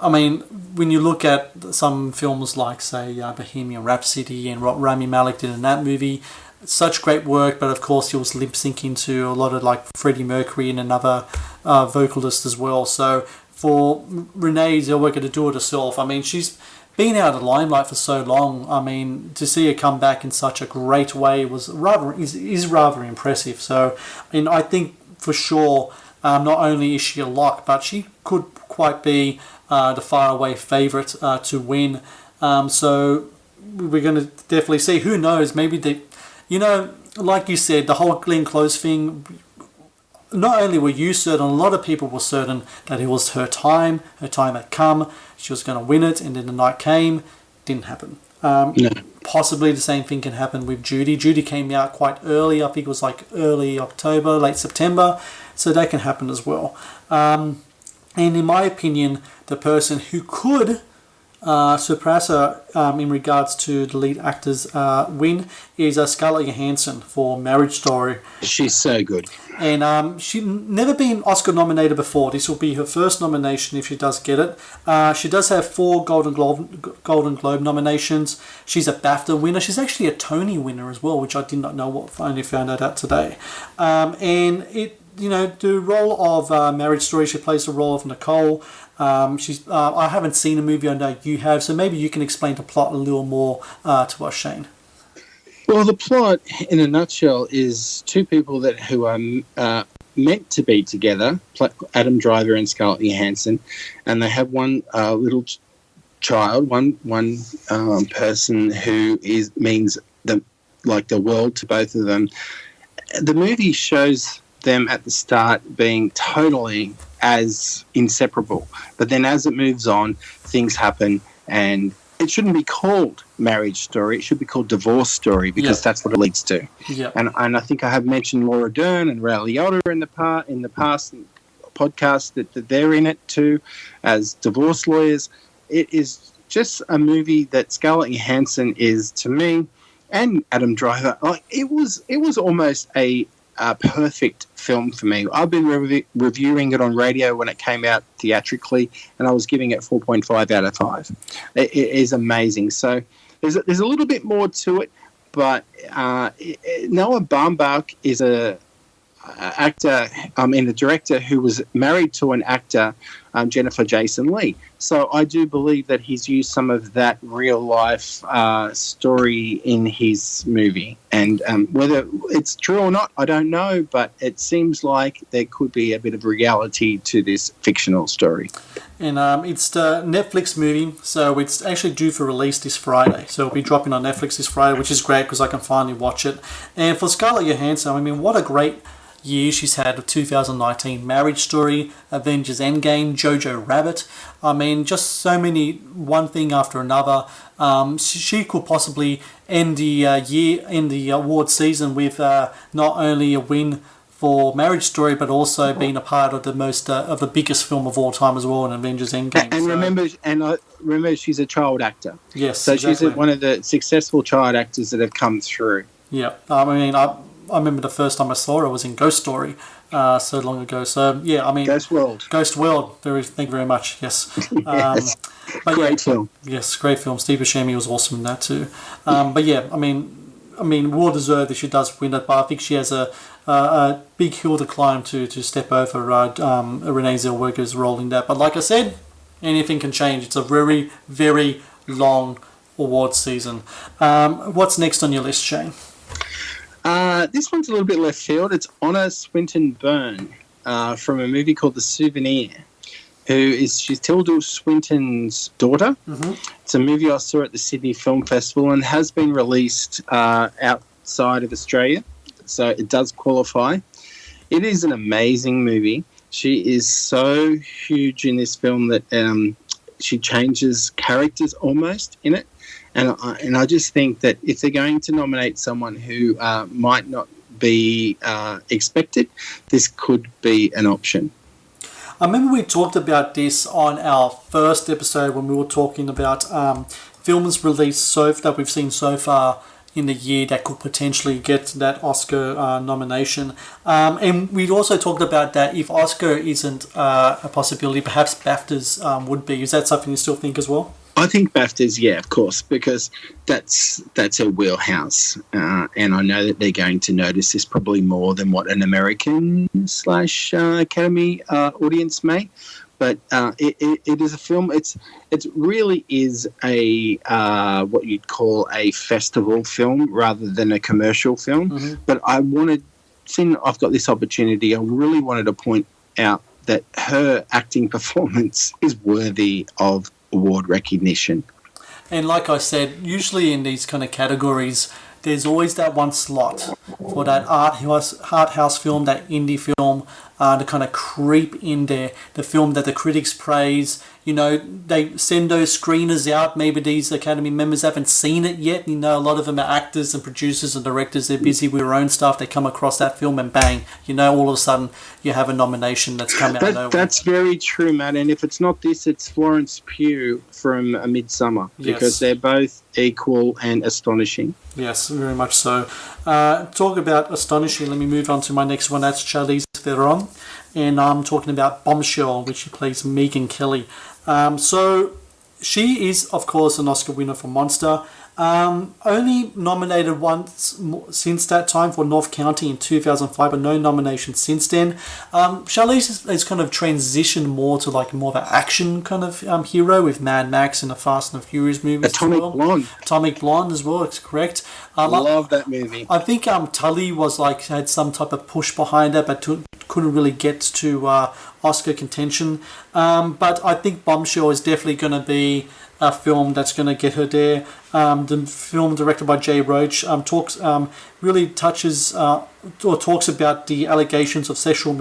I mean, when you look at some films like, say, Bohemian Rhapsody and what Rami Malek did in that movie, such great work, but of course he was lip-syncing to a lot of like Freddie Mercury and another vocalist as well. So for Renee Zellweger to do it herself, I mean, she's been out of the limelight for so long. I mean, to see her come back in such a great way is rather impressive. So, I mean, I think for sure, not only is she a lock, but she could quite be the faraway favourite to win. So we're going to definitely see. Who knows? Maybe like you said, the whole Glenn Close thing. Not only were you certain, a lot of people were certain that it was her time. Her time had come. She was going to win it, and then the night came. Didn't happen. No. Possibly the same thing can happen with Judy. Judy came out quite early. I think it was like early October, late September. So that can happen as well. And in my opinion, the person who could surpass her in regards to the lead actor's win is Scarlett Johansson for Marriage Story. She's so good. And she's never been Oscar nominated before. This will be her first nomination if she does get it. She does have 4 Golden Globe nominations. She's a BAFTA winner. She's actually a Tony winner as well, which I did not know. I only found that out today. And the role of Marriage Story, she plays the role of Nicole. I haven't seen the movie, I know you have, so maybe you can explain the plot a little more to us, Shane. Well, the plot, in a nutshell, is 2 people who are meant to be together, Adam Driver and Scarlett Johansson, and they have one little child, one person who means the world to both of them. The movie shows them at the start being totally as inseparable, but then as it moves on, things happen, and it shouldn't be called Marriage Story. It should be called Divorce Story, because that's what it leads to. Yeah. And I think I have mentioned Laura Dern and Ray Liotta in the past podcast that they're in it too as divorce lawyers. It is just a movie that Scarlett Johansson is, to me, and Adam Driver, it was almost a perfect film for me. I've been reviewing it on radio when it came out theatrically, and I was giving it 4.5 out of 5. It is amazing. So there's a little bit more to it, but Noah Baumbach is the director who was married to an actor, Jennifer Jason Leigh. So I do believe that he's used some of that real life story in his movie. And whether it's true or not, I don't know, but it seems like there could be a bit of reality to this fictional story. And it's the Netflix movie, so it's actually due for release this Friday. So it'll be dropping on Netflix this Friday, which is great because I can finally watch it. And for Scarlett Johansson, I mean, what a great year she's had with 2019 Marriage Story, Avengers Endgame, Jojo Rabbit. I mean, just so many, one thing after another. She could possibly end the award season with not only a win for Marriage Story, but also being a part of the biggest film of all time as well, in Avengers Endgame. And remember, she's a child actor. Yes, so exactly. She's one of the successful child actors that have come through. Yeah, I mean, I remember the first time I saw her was in Ghost Story, so long ago. So yeah, I mean, Ghost World. Thank you very much. Yes. Yes. Great film. Yes, great film. Steve Buscemi was awesome in that too. But yeah, I mean, well deserved if she does win it. But I think she has a big hill to climb to step over Renee Zellweger's role in that. But like I said, anything can change. It's a very, very long award season. What's next on your list, Shane? This one's a little bit left field. It's Honor Swinton Byrne from a movie called The Souvenir, she's Tilda Swinton's daughter. Mm-hmm. It's a movie I saw at the Sydney Film Festival and has been released outside of Australia, so it does qualify. It is an amazing movie. She is so huge in this film that she changes characters almost in it. And I just think that if they're going to nominate someone who might not be expected, this could be an option. I remember we talked about this on our first episode when we were talking about films released that we've seen so far in the year that could potentially get that Oscar nomination. And we also talked about that if Oscar isn't a possibility, perhaps BAFTAs would be. Is that something you still think as well? I think BAFTAs, yeah, of course, because that's her wheelhouse. And I know that they're going to notice this probably more than what an American / Academy audience may. But it is a film. It really is a what you'd call a festival film rather than a commercial film. Mm-hmm. But since I've got this opportunity, I really wanted to point out that her acting performance is worthy of award recognition. And like I said, usually in these kind of categories, there's always that one slot for that art house film, that indie film, to kind of creep in there. The film that the critics praise. You know, they send those screeners out. Maybe these Academy members haven't seen it yet. You know, a lot of them are actors and producers and directors. They're busy with their own stuff. They come across that film and bang, you know, all of a sudden you have a nomination that's come out of nowhere. That's very true, Matt. And if it's not this, it's Florence Pugh from A Midsummer, because they're both equal and astonishing. Yes, very much so. Talk about astonishing. Let me move on to my next one. That's Charlize Theron. And I'm talking about Bombshell, which she plays Megyn Kelly. So she is, of course, an Oscar winner for Monster. Only nominated once since that time for North County in 2005, but no nomination since then. Charlize has kind of transitioned more to like more of an action kind of hero with Mad Max and the Fast and the Furious movies. Atomic Blonde as well, it's correct. I love that movie. I think Tully was had some type of push behind it, but couldn't really get to Oscar contention. But I think Bombshell is definitely going to be a film that's going to get her there. The film directed by Jay Roach really touches or talks about the allegations of sexual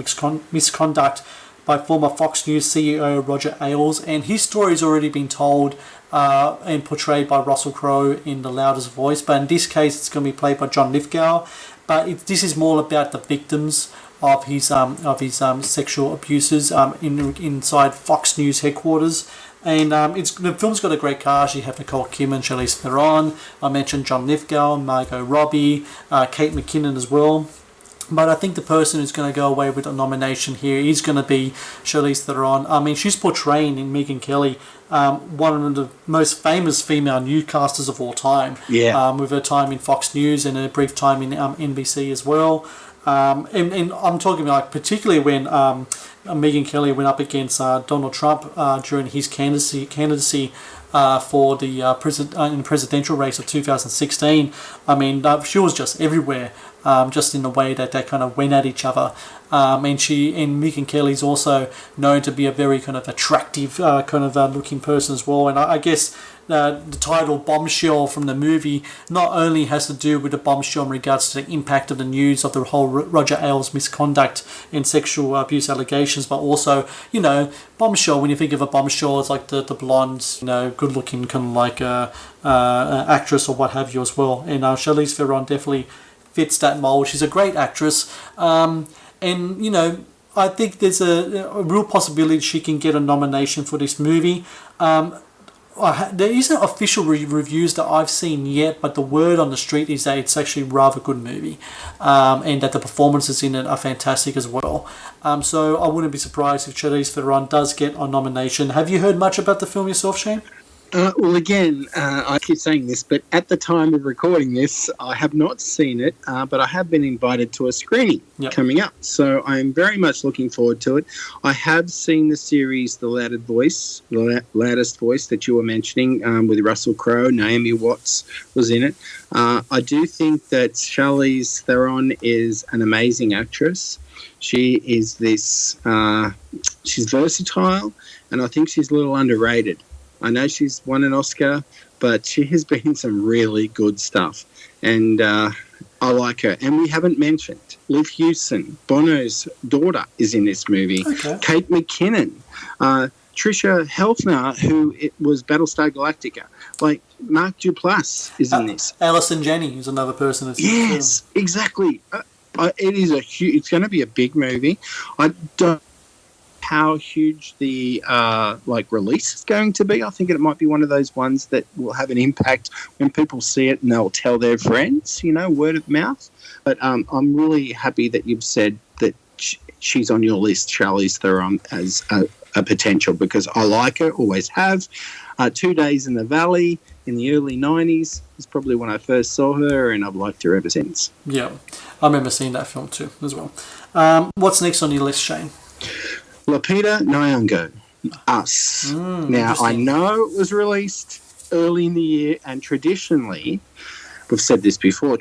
misconduct by former Fox News CEO Roger Ailes, and his story has already been told and portrayed by Russell Crowe in The Loudest Voice, but in this case it's going to be played by John Lithgow. But this is more about the victims of his sexual abuses inside Fox News headquarters. And the film's got a great cast. You have Nicole Kidman, Charlize Theron. I mentioned John Lithgow, Margot Robbie, Kate McKinnon as well. But I think the person who's going to go away with a nomination here is going to be Charlize Theron. I mean, she's portraying in Megyn Kelly one of the most famous female newscasters of all time. Yeah. With her time in Fox News and a brief time in NBC as well. And I'm talking like particularly when Megyn Kelly went up against Donald Trump during his candidacy for the in the presidential race of 2016. I mean, she was just everywhere, just in the way that they kind of went at each other. And Megyn Kelly's also known to be a very kind of attractive looking person as well. And I guess the title Bombshell from the movie not only has to do with the bombshell in regards to the impact of the news of the whole Roger Ailes misconduct and sexual abuse allegations, but also, bombshell, when you think of a bombshell, it's like the blonde, good looking kind of like actress or what have you as well. And Charlize Theron definitely fits that mold. She's a great actress. And I think there's a real possibility she can get a nomination for this movie. There isn't official reviews that I've seen yet, but the word on the street is that it's actually a rather good movie, and that the performances in it are fantastic as well. So I wouldn't be surprised if Charlize Theron does get a nomination. Have you heard much about the film yourself, Shane? Well, again, I keep saying this, but at the time of recording this, I have not seen it, but I have been invited to a screening coming up. So I'm very much looking forward to it. I have seen the series The Loudest Voice that you were mentioning, with Russell Crowe. Naomi Watts was in it. I do think that Charlize Theron is an amazing actress. She is she's versatile, and I think she's a little underrated. I know she's won an Oscar, but she has been in some really good stuff. And I like her. And we haven't mentioned Liv Hewson, Bono's daughter, is in this movie. Okay. Kate McKinnon, Tricia Helfner, who was Battlestar Galactica. Like, Mark Duplass is in this. Alison Janney is another person that's in this film. Yes, exactly. It's going to be a big movie. I don't how huge the release is going to be. I think it might be one of those ones that will have an impact when people see it and they'll tell their friends, word of mouth. But I'm really happy that you've said that she's on your list, Charlize Theron, as a potential, because I like her, always have. 2 Days in the Valley in the early 90s is probably when I first saw her, and I've liked her ever since. Yeah, I remember seeing that film too as well. What's next on your list, Shane? Lupita Nyong'o, Us. Now, I know it was released early in the year, and traditionally, we've said this before,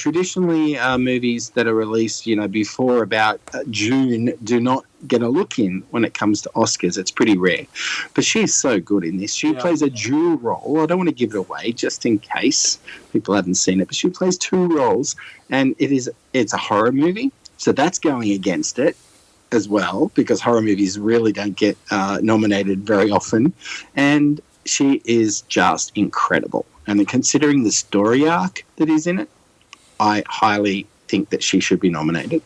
movies that are released, before about June do not get a look in when it comes to Oscars. It's pretty rare. But she's so good in this. She plays a dual role. I don't want to give it away just in case people haven't seen it, but she plays 2 roles, and it's a horror movie, so that's going against it as well, because horror movies really don't get nominated very often. And she is just incredible. And considering the story arc that is in it, I highly think that she should be nominated.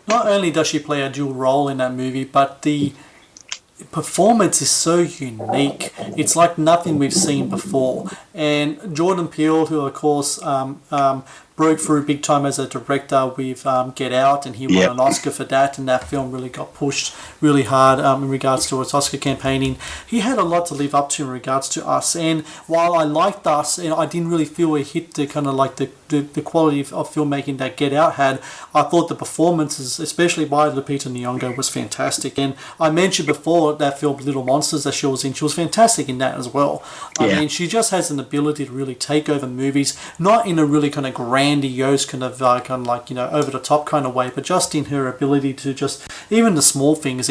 Not only does she play a dual role in that movie, but the performance is so unique. It's like nothing we've seen before. And Jordan Peele, who of course broke through big time as a director with Get Out, and he won an Oscar for that, and that film really got pushed really hard in regards to its Oscar campaigning. He had a lot to live up to in regards to Us, and while I liked Us, and I didn't really feel it hit the kind of like the quality of filmmaking that Get Out had, I thought the performances, especially by Lupita Nyong'o, was fantastic. And I mentioned before that film Little Monsters that she was in, she was fantastic in that as well. I mean, she just has an ability to really take over movies, not in a really kind of grandiose kind of over the top kind of way, but just in her ability to just even the small things.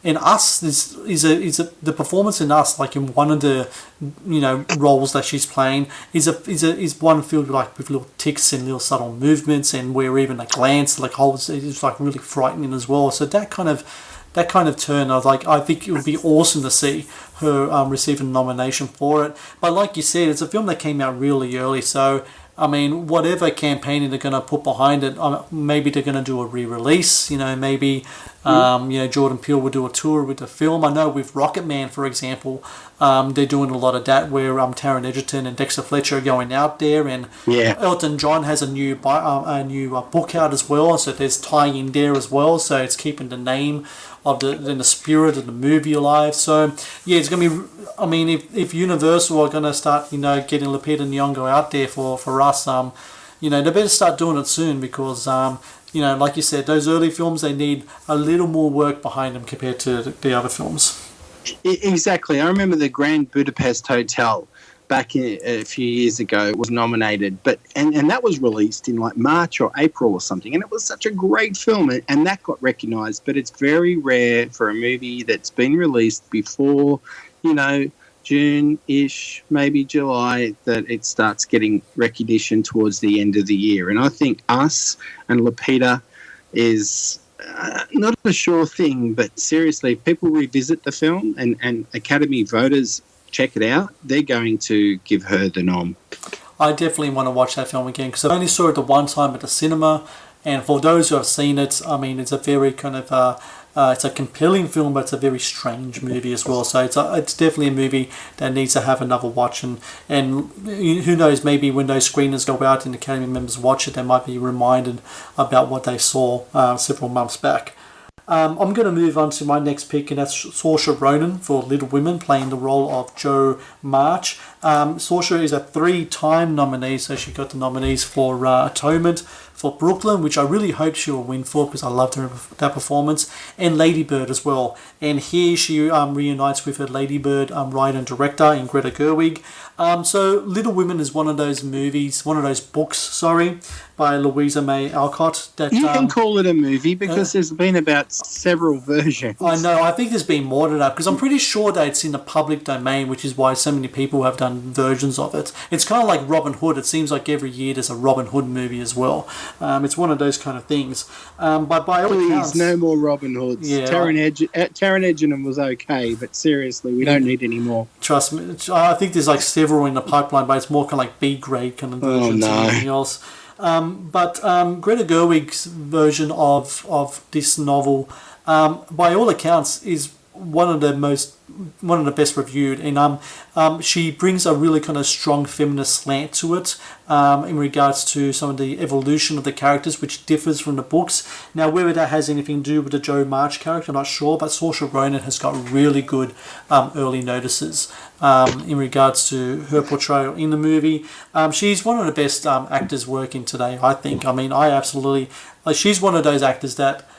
In Us, the performance in Us, like in one of the roles that she's playing, is one filled with little ticks and little subtle movements, and where even a glance is really frightening as well. So that kind of turn, I think it would be awesome to see her receive a nomination for it. But like you said, it's a film that came out really early, so I mean, whatever campaigning they're going to put behind it, maybe they're going to do a re-release. Maybe Jordan Peele will do a tour with the film. I know with Rocketman, for example, they're doing a lot of that, where Taron Egerton and Dexter Fletcher are going out there, and Elton John has a new book out as well, so there's tying in there as well. So it's keeping the name of the spirit of the movie alive. So yeah, it's going to be. I mean, if Universal are going to start, getting Lupita Nyong'o out there for us, they better start doing it soon because, like you said, those early films, they need a little more work behind them compared to the other films. Exactly. I remember the Grand Budapest Hotel back a few years ago was nominated, and that was released in like March or April or something, and it was such a great film, and that got recognised. But it's very rare for a movie that's been released before, June-ish, maybe July, that it starts getting recognition towards the end of the year. And I think Us and Lupita is not a sure thing, but seriously, if people revisit the film and Academy voters check it out, they're going to give her the nom. I definitely want to watch that film again because I only saw it the one time at the cinema, and for those who have seen it, I mean, it's a very kind of it's a compelling film, but it's a very strange movie as well. So it's definitely a movie that needs to have another watch, and who knows, maybe when those screeners go out and Academy members watch it, they might be reminded about what they saw several months back. I'm going to move on to my next pick, and that's Saoirse Ronan for Little Women, playing the role of Jo March. Saoirse is a 3-time nominee, so she got the nominees for Atonement, for Brooklyn, which I really hope she will win for because I loved that performance, and Lady Bird as well. And here she reunites with her Lady Bird writer and director in Greta Gerwig. So Little Women is one of those books, by Louisa May Alcott. That you can call it a movie because there's been about several versions. I know. I think there's been more than that because I'm pretty sure that it's in the public domain, which is why so many people have done versions of it. It's kind of like Robin Hood. It seems like every year there's a Robin Hood movie as well. It's one of those kind of things. But by all accounts, no more Robin Hoods. Yeah, Taron Egerton was okay, but seriously, we don't need any more. Trust me. I think there's like several in the pipeline, but it's more kind of like B grade kind of versions than anything else. But Greta Gerwig's version of this novel, by all accounts, is one of the best reviewed, and she brings a really kind of strong feminist slant to it in regards to some of the evolution of the characters, which differs from the books. Now, whether that has anything to do with the Jo March character, I'm not sure, but Saoirse Ronan has got really good early notices in regards to her portrayal in the movie. She's one of the best actors working today, I think. I mean, I absolutely she's one of those actors that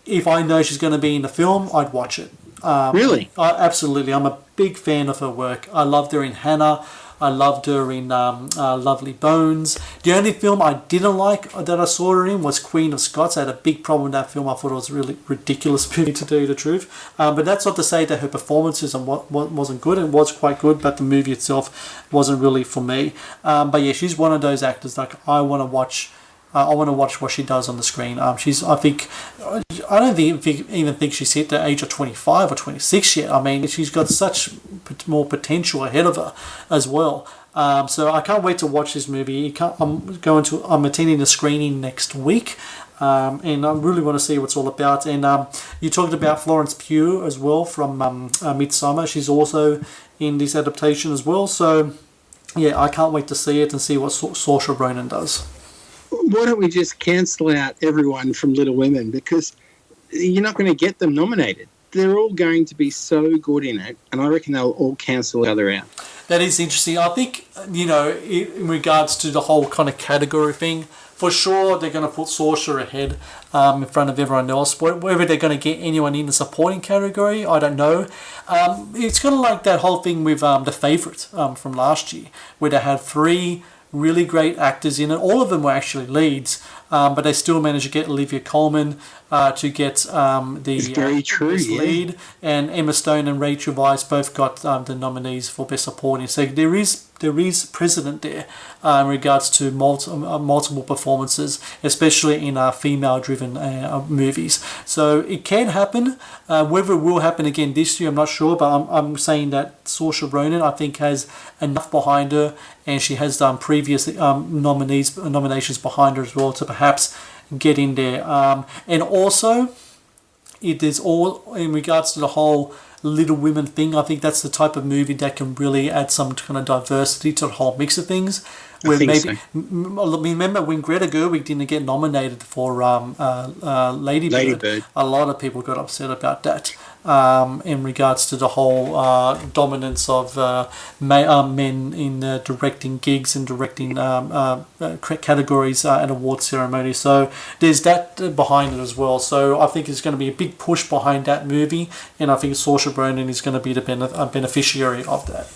if I know she's going to be in the film, I'd watch it. Really? Absolutely. I'm a big fan of her work. I loved her in Hannah. I loved her in Lovely Bones. The only film I didn't like that I saw her in was Queen of Scots. I had a big problem with that film. I thought it was a really ridiculous movie, to tell you the truth. But that's not to say that her performances wasn't good. It was quite good, but the movie itself wasn't really for me. But yeah, she's one of those actors that I want to watch. I want to watch what she does on the screen. I don't even think she's hit the age of 25 or 26 yet. I mean, she's got such more potential ahead of her as well. So I can't wait to watch this movie. I'm attending the screening next week, and I really want to see what it's all about. And you talked about Florence Pugh as well from Midsommar. She's also in this adaptation as well. So yeah, I can't wait to see it and see what Saoirse Ronan does. Why don't we just cancel out everyone from Little Women, because you're not going to get them nominated. They're all going to be so good in it, and I reckon they'll all cancel each other out. That is interesting. I think, in regards to the whole kind of category thing, for sure they're going to put Saoirse ahead in front of everyone else. Whether they're going to get anyone in the supporting category, I don't know. It's kind of like that whole thing with The Favourite from last year, where they had 3 really great actors in it. All of them were actually leads, but they still managed to get Olivia Colman to get the lead, and Emma Stone and Rachel Weisz both got the nominees for Best Supporting. So there is precedent there in regards to multiple performances, especially in female-driven movies. So it can happen. Whether it will happen again this year, I'm not sure, but I'm saying that Saoirse Ronan, I think, has enough behind her, and she has done previous nominations behind her as well to perhaps get in there. And also, it is all in regards to the whole Little Women thing. I think that's the type of movie that can really add some kind of diversity to the whole mix of things. Remember when Greta Gerwig didn't get nominated for Lady Bird? A lot of people got upset about that. in regards to the whole dominance of men in directing gigs and directing categories at award ceremonies. So there's that behind it as well. So I think there's going to be a big push behind that movie, and I think Saoirse Ronan is going to be the beneficiary of that.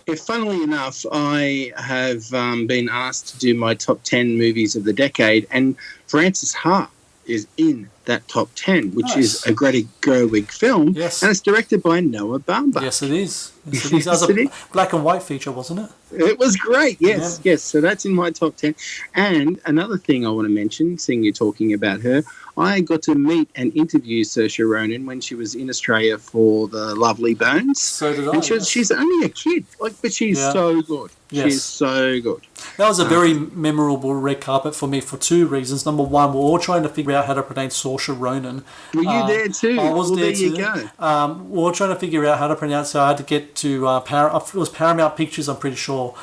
If, funnily enough, I have been asked to do my top 10 movies of the decade, and Frances Ha is in that top 10, which is a Greta Gerwig film, yes. And it's directed by Noah Baumbach. Yes, it is. Yes, it is. That was a black and white feature, wasn't it? It was great, yes, yes. So that's in my top 10. And another thing I want to mention, seeing you talking about her, I got to meet and interview Saoirse Ronan when she was in Australia for The Lovely Bones. So did I. And she's only a kid, but she's so good. Yes. She's so good. That was a very memorable red carpet for me for two reasons. Number one, we're all trying to figure out how to pronounce Saoirse Ronan. Were you there too? I was there too. There you go. We're all trying to figure out how to pronounce it. So I had to get to it was Paramount Pictures, I'm pretty sure,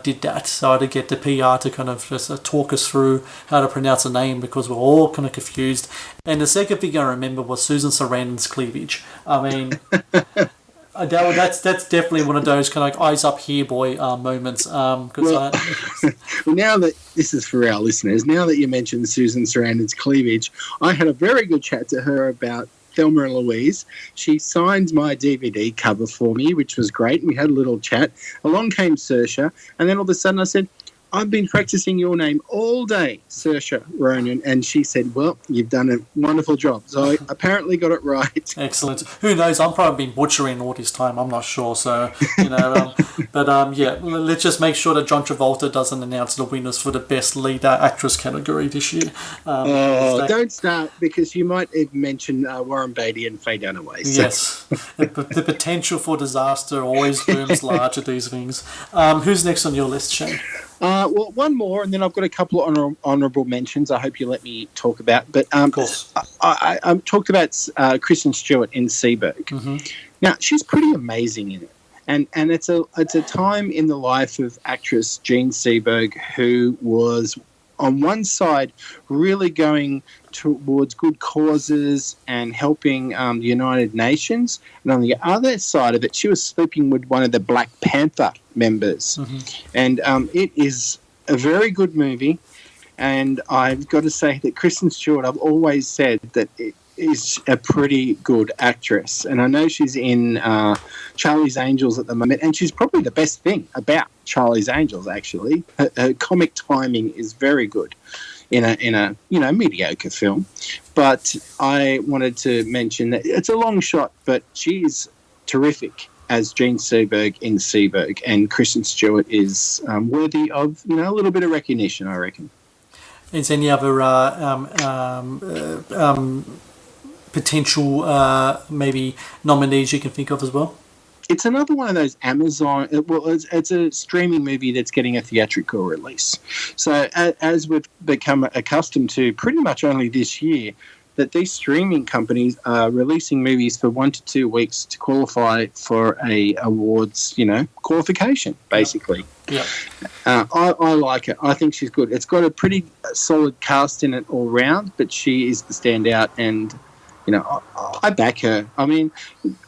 did that. So I had to get the PR to kind of just talk us through how to pronounce the name, because we're all kind of confused. And the second thing I remember was Susan Sarandon's cleavage. I mean, that's definitely one of those kind of like eyes up here, boy moments. Well, now that this is for our listeners, now that you mentioned Susan Sarandon's cleavage, I had a very good chat to her about Thelma and Louise. She signed my DVD cover for me, which was great. We had a little chat. Along came Saoirse, and then all of a sudden I said, I've been practicing your name all day, Saoirse Ronan. And she said, well, you've done a wonderful job. So I apparently got it right. Excellent. Who knows? I'm probably been butchering all this time. I'm not sure. So, yeah, let's just make sure that John Travolta doesn't announce the winners for the best lead actress category this year. Don't start, because you might even mention Warren Beatty and Faye Dunaway. So. Yes. the potential for disaster always looms large at these things. Who's next on your list, Shane? Well, one more, and then I've got a couple of honourable mentions I hope you let me talk about. But of course. I talked about Kristen Stewart in Seibert. Mm-hmm. Now, she's pretty amazing in it. And it's a time in the life of actress Jean Seibert, who was on one side really going towards good causes and helping the United Nations, and on the other side of it, she was sleeping with one of the Black Panther members. Mm-hmm. And it is a very good movie, and I've got to say that Kristen Stewart, I've always said that it is a pretty good actress, and I know she's in Charlie's Angels at the moment, and she's probably the best thing about Charlie's Angels, actually. Her comic timing is very good in a mediocre film. But I wanted to mention that it's a long shot, but she's terrific as Jean Seibert in Seibert, and Kristen Stewart is worthy of a little bit of recognition, I reckon. Is any other potential maybe nominees you can think of as well? It's another one of those Amazon. It's a streaming movie that's getting a theatrical release. So as we've become accustomed to, pretty much only this year, that these streaming companies are releasing movies for 1 to 2 weeks to qualify for a awards, qualification, basically. Yeah. I like it. I think she's good. It's got a pretty solid cast in it all round, but she is the standout, and I back her. I mean,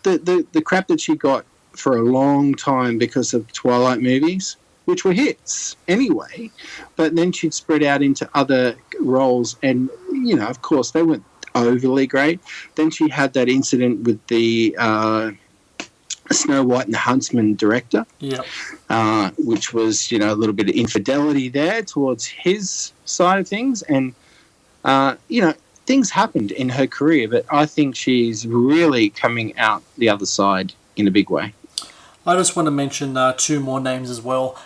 the crap that she got for a long time because of Twilight movies, which were hits anyway, but then she'd spread out into other roles, and, of course, they weren't overly great. Then she had that incident with the Snow White and the Huntsman director, which was, a little bit of infidelity there towards his side of things, and, things happened in her career, but I think she's really coming out the other side in a big way. I just want to mention 2 more names as well.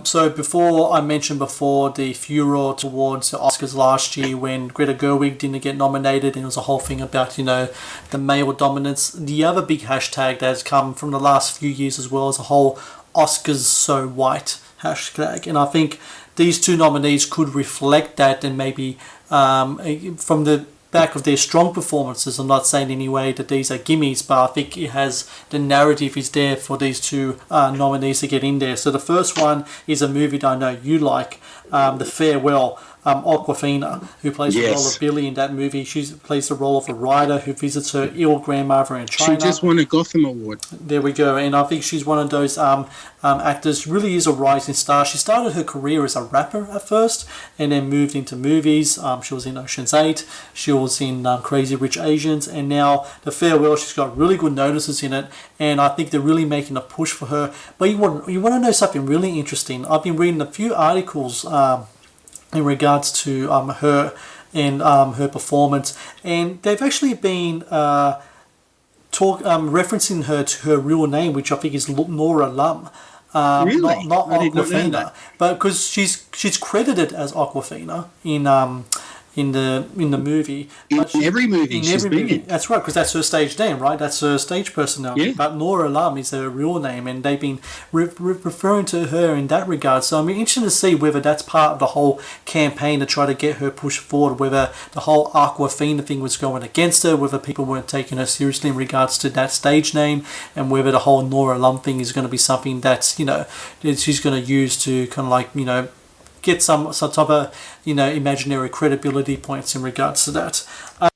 So before I mentioned the furor towards the Oscars last year when Greta Gerwig didn't get nominated, and it was a whole thing about, the male dominance. The other big hashtag that has come from the last few years as well is the whole Oscars so white hashtag. And I think these 2 nominees could reflect that, and maybe from the back of their strong performances. I'm not saying anyway that these are gimmies, but I think the narrative is there for these 2 nominees to get in there. So the first one is a movie that I know you like, The Farewell. Awkwafina, who plays the role of Billy in that movie. She plays the role of a writer who visits her ill grandmother in China. She just won a Gotham Award. There we go. And I think she's one of those actors, really is a rising star. She started her career as a rapper at first and then moved into movies. She was in Ocean's 8. She was in Crazy Rich Asians. And now The Farewell, she's got really good notices in it. And I think they're really making a push for her. But you want to know something really interesting? I've been reading a few articles in regards to her and her performance, and they've actually been referencing her to her real name, which I think is Nora Lum. Really? Not I did not know Awkwafina, that. but because she's credited as Awkwafina in the movie. In every movie she's been in. That's right, because that's her stage name, right? That's her stage personality. Yeah. But Nora Lum is her real name, and they've been referring to her in that regard. So I'm interested to see whether that's part of the whole campaign to try to get her pushed forward, whether the whole Awkwafina thing was going against her, whether people weren't taking her seriously in regards to that stage name, and whether the whole Nora Lum thing is going to be something that's, that she's going to use to kind of like, get some type of, imaginary credibility points in regards to that.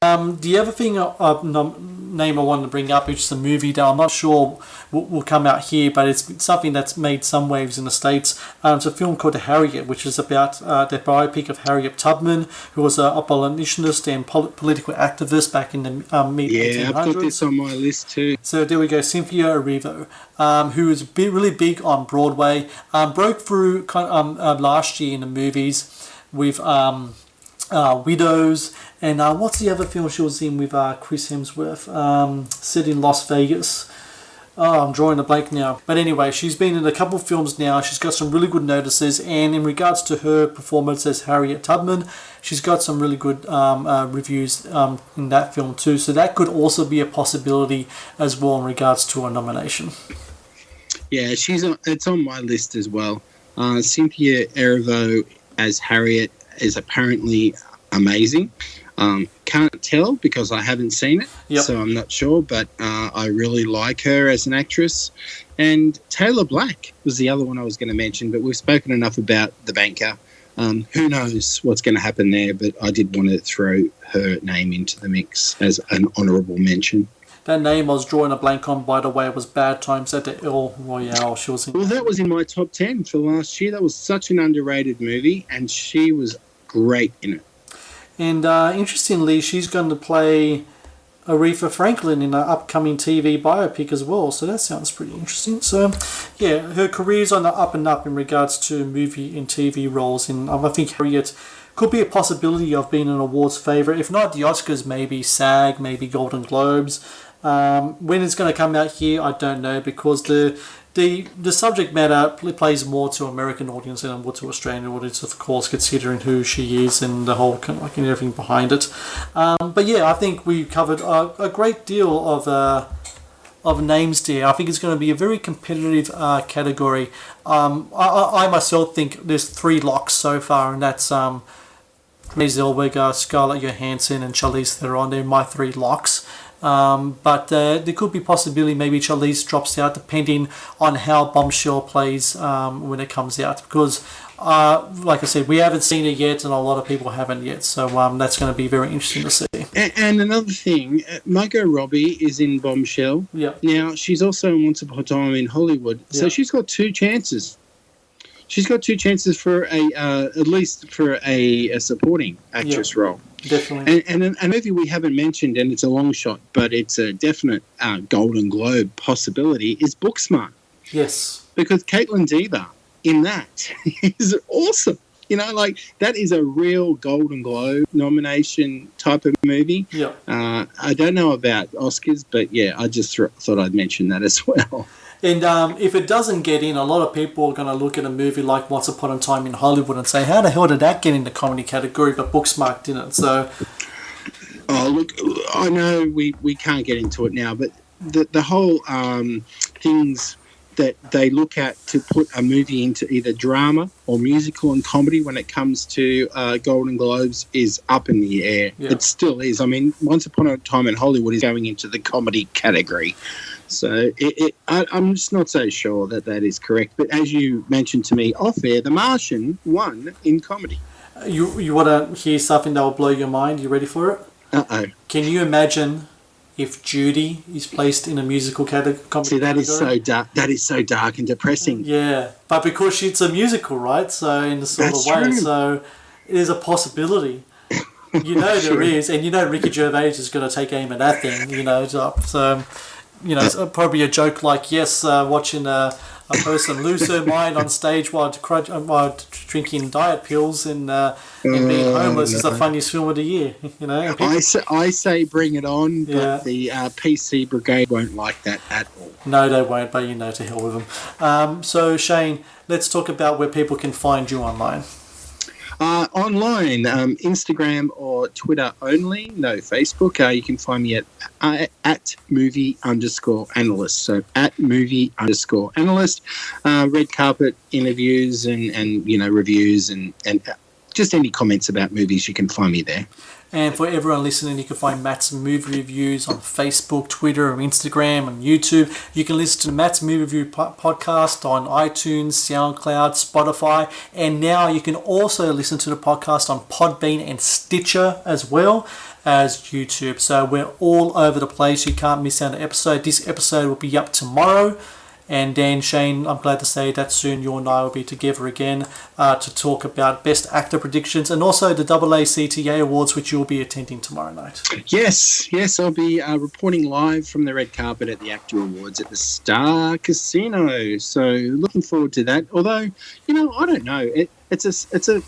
The other thing name I wanted to bring up is the movie that I'm not sure will come out here, but it's something that's made some waves in the States. It's a film called Harriet, which is about the biopic of Harriet Tubman, who was an abolitionist and political activist back in the mid-1800s. Yeah, I've got this on my list too. So there we go, Cynthia Erivo, who was really big on Broadway, broke through last year in the movies with Widows, and what's the other film she was in with Chris Hemsworth, set in Las Vegas? Oh, I'm drawing a blank now. But anyway, she's been in a couple of films now. She's got some really good notices, and in regards to her performance as Harriet Tubman, she's got some really good reviews in that film too. So that could also be a possibility as well in regards to a nomination. Yeah, it's on my list as well. Cynthia Erivo as Harriet is apparently amazing. Can't tell because I haven't seen it, so I'm not sure, but I really like her as an actress. And Taylor Black was the other one I was going to mention, but we've spoken enough about The Banker. Who knows what's going to happen there, but I did want to throw her name into the mix as an honourable mention. That name I was drawing a blank on, by the way, was Bad Times at the El Royale. She was in. Well, that was in my top 10 for last year. That was such an underrated movie, and she was great in it. And interestingly, she's going to play Aretha Franklin in an upcoming TV biopic as well. So that sounds pretty interesting. So, yeah, her career's on the up and up in regards to movie and TV roles. And I think Harriet could be a possibility of being an awards favourite. If not the Oscars, maybe SAG, maybe Golden Globes. When it's going to come out here, I don't know, because the subject matter plays more to American audience than more to Australian audience, of course, considering who she is and the whole kind of like and everything behind it. But yeah, I think we covered a great deal of names there. I think it's going to be a very competitive category. I myself think there's 3 locks so far, and that's Renee Zellweger, Scarlett Johansson, and Charlize Theron. They're my 3 locks. But there could be possibility maybe Charlize drops out depending on how Bombshell plays when it comes out, because like I said, we haven't seen it yet and a lot of people haven't yet, so that's going to be very interesting to see. And another thing, Margot Robbie is in Bombshell. Yeah. Now she's also in Once Upon a Time in Hollywood, so she's got 2 chances. She's got 2 chances for at least for a supporting actress role. Definitely. And a movie we haven't mentioned, and it's a long shot, but it's a definite Golden Globe possibility, is Booksmart. Yes. Because Caitlin Dever in that is awesome. That is a real Golden Globe nomination type of movie. Yeah. I don't know about Oscars, but yeah, I just thought I'd mention that as well. And if it doesn't get in, a lot of people are going to look at a movie like Once Upon a Time in Hollywood and say, how the hell did that get in the comedy category, but Booksmart didn't? So, oh, look, I know we can't get into it now, but the whole things that they look at to put a movie into either drama or musical and comedy when it comes to Golden Globes is up in the air. Yeah. It still is. I mean, Once Upon a Time in Hollywood is going into the comedy category. So I'm just not so sure that is correct. But as you mentioned to me off air, The Martian won in comedy. You want to hear something that will blow your mind? You ready for it? Uh-oh. Can you imagine if Judy is placed in a musical category? See, that is so dark. That is so dark and depressing. Yeah, but because it's a musical, right? So in the sort That's of way, true. so there's a possibility. You know there is, and you know Ricky Gervais is going to take aim at that thing. You know, so you know it's probably a joke like, yes, watching a person lose her mind on stage while drinking diet pills and being homeless is the funniest film of the year. You know, and people, I say bring it on, but Yeah. the PC Brigade won't like that at all. no, they won't. But you know, to hell with them. So Shane, let's talk about where people can find you online. Online, Instagram or Twitter only, no Facebook. You can find me at movie_analyst. So at movie_analyst. Red carpet interviews and you know, reviews and just any comments about movies, you can find me there. And for everyone listening, you can find Matt's movie reviews on Facebook, Twitter, and Instagram, and YouTube. You can listen to Matt's movie review podcast on iTunes, SoundCloud, Spotify, and now you can also listen to the podcast on Podbean and Stitcher as well as YouTube. So we're all over the place. You can't miss out an episode. This episode will be up tomorrow. And then, Shane, I'm glad to say that soon you and I will be together again to talk about Best Actor predictions and also the AACTA Awards, which you'll be attending tomorrow night. Yes, I'll be reporting live from the red carpet at the Actor Awards at the Star Casino. So looking forward to that. Although, you know, I don't know. It's a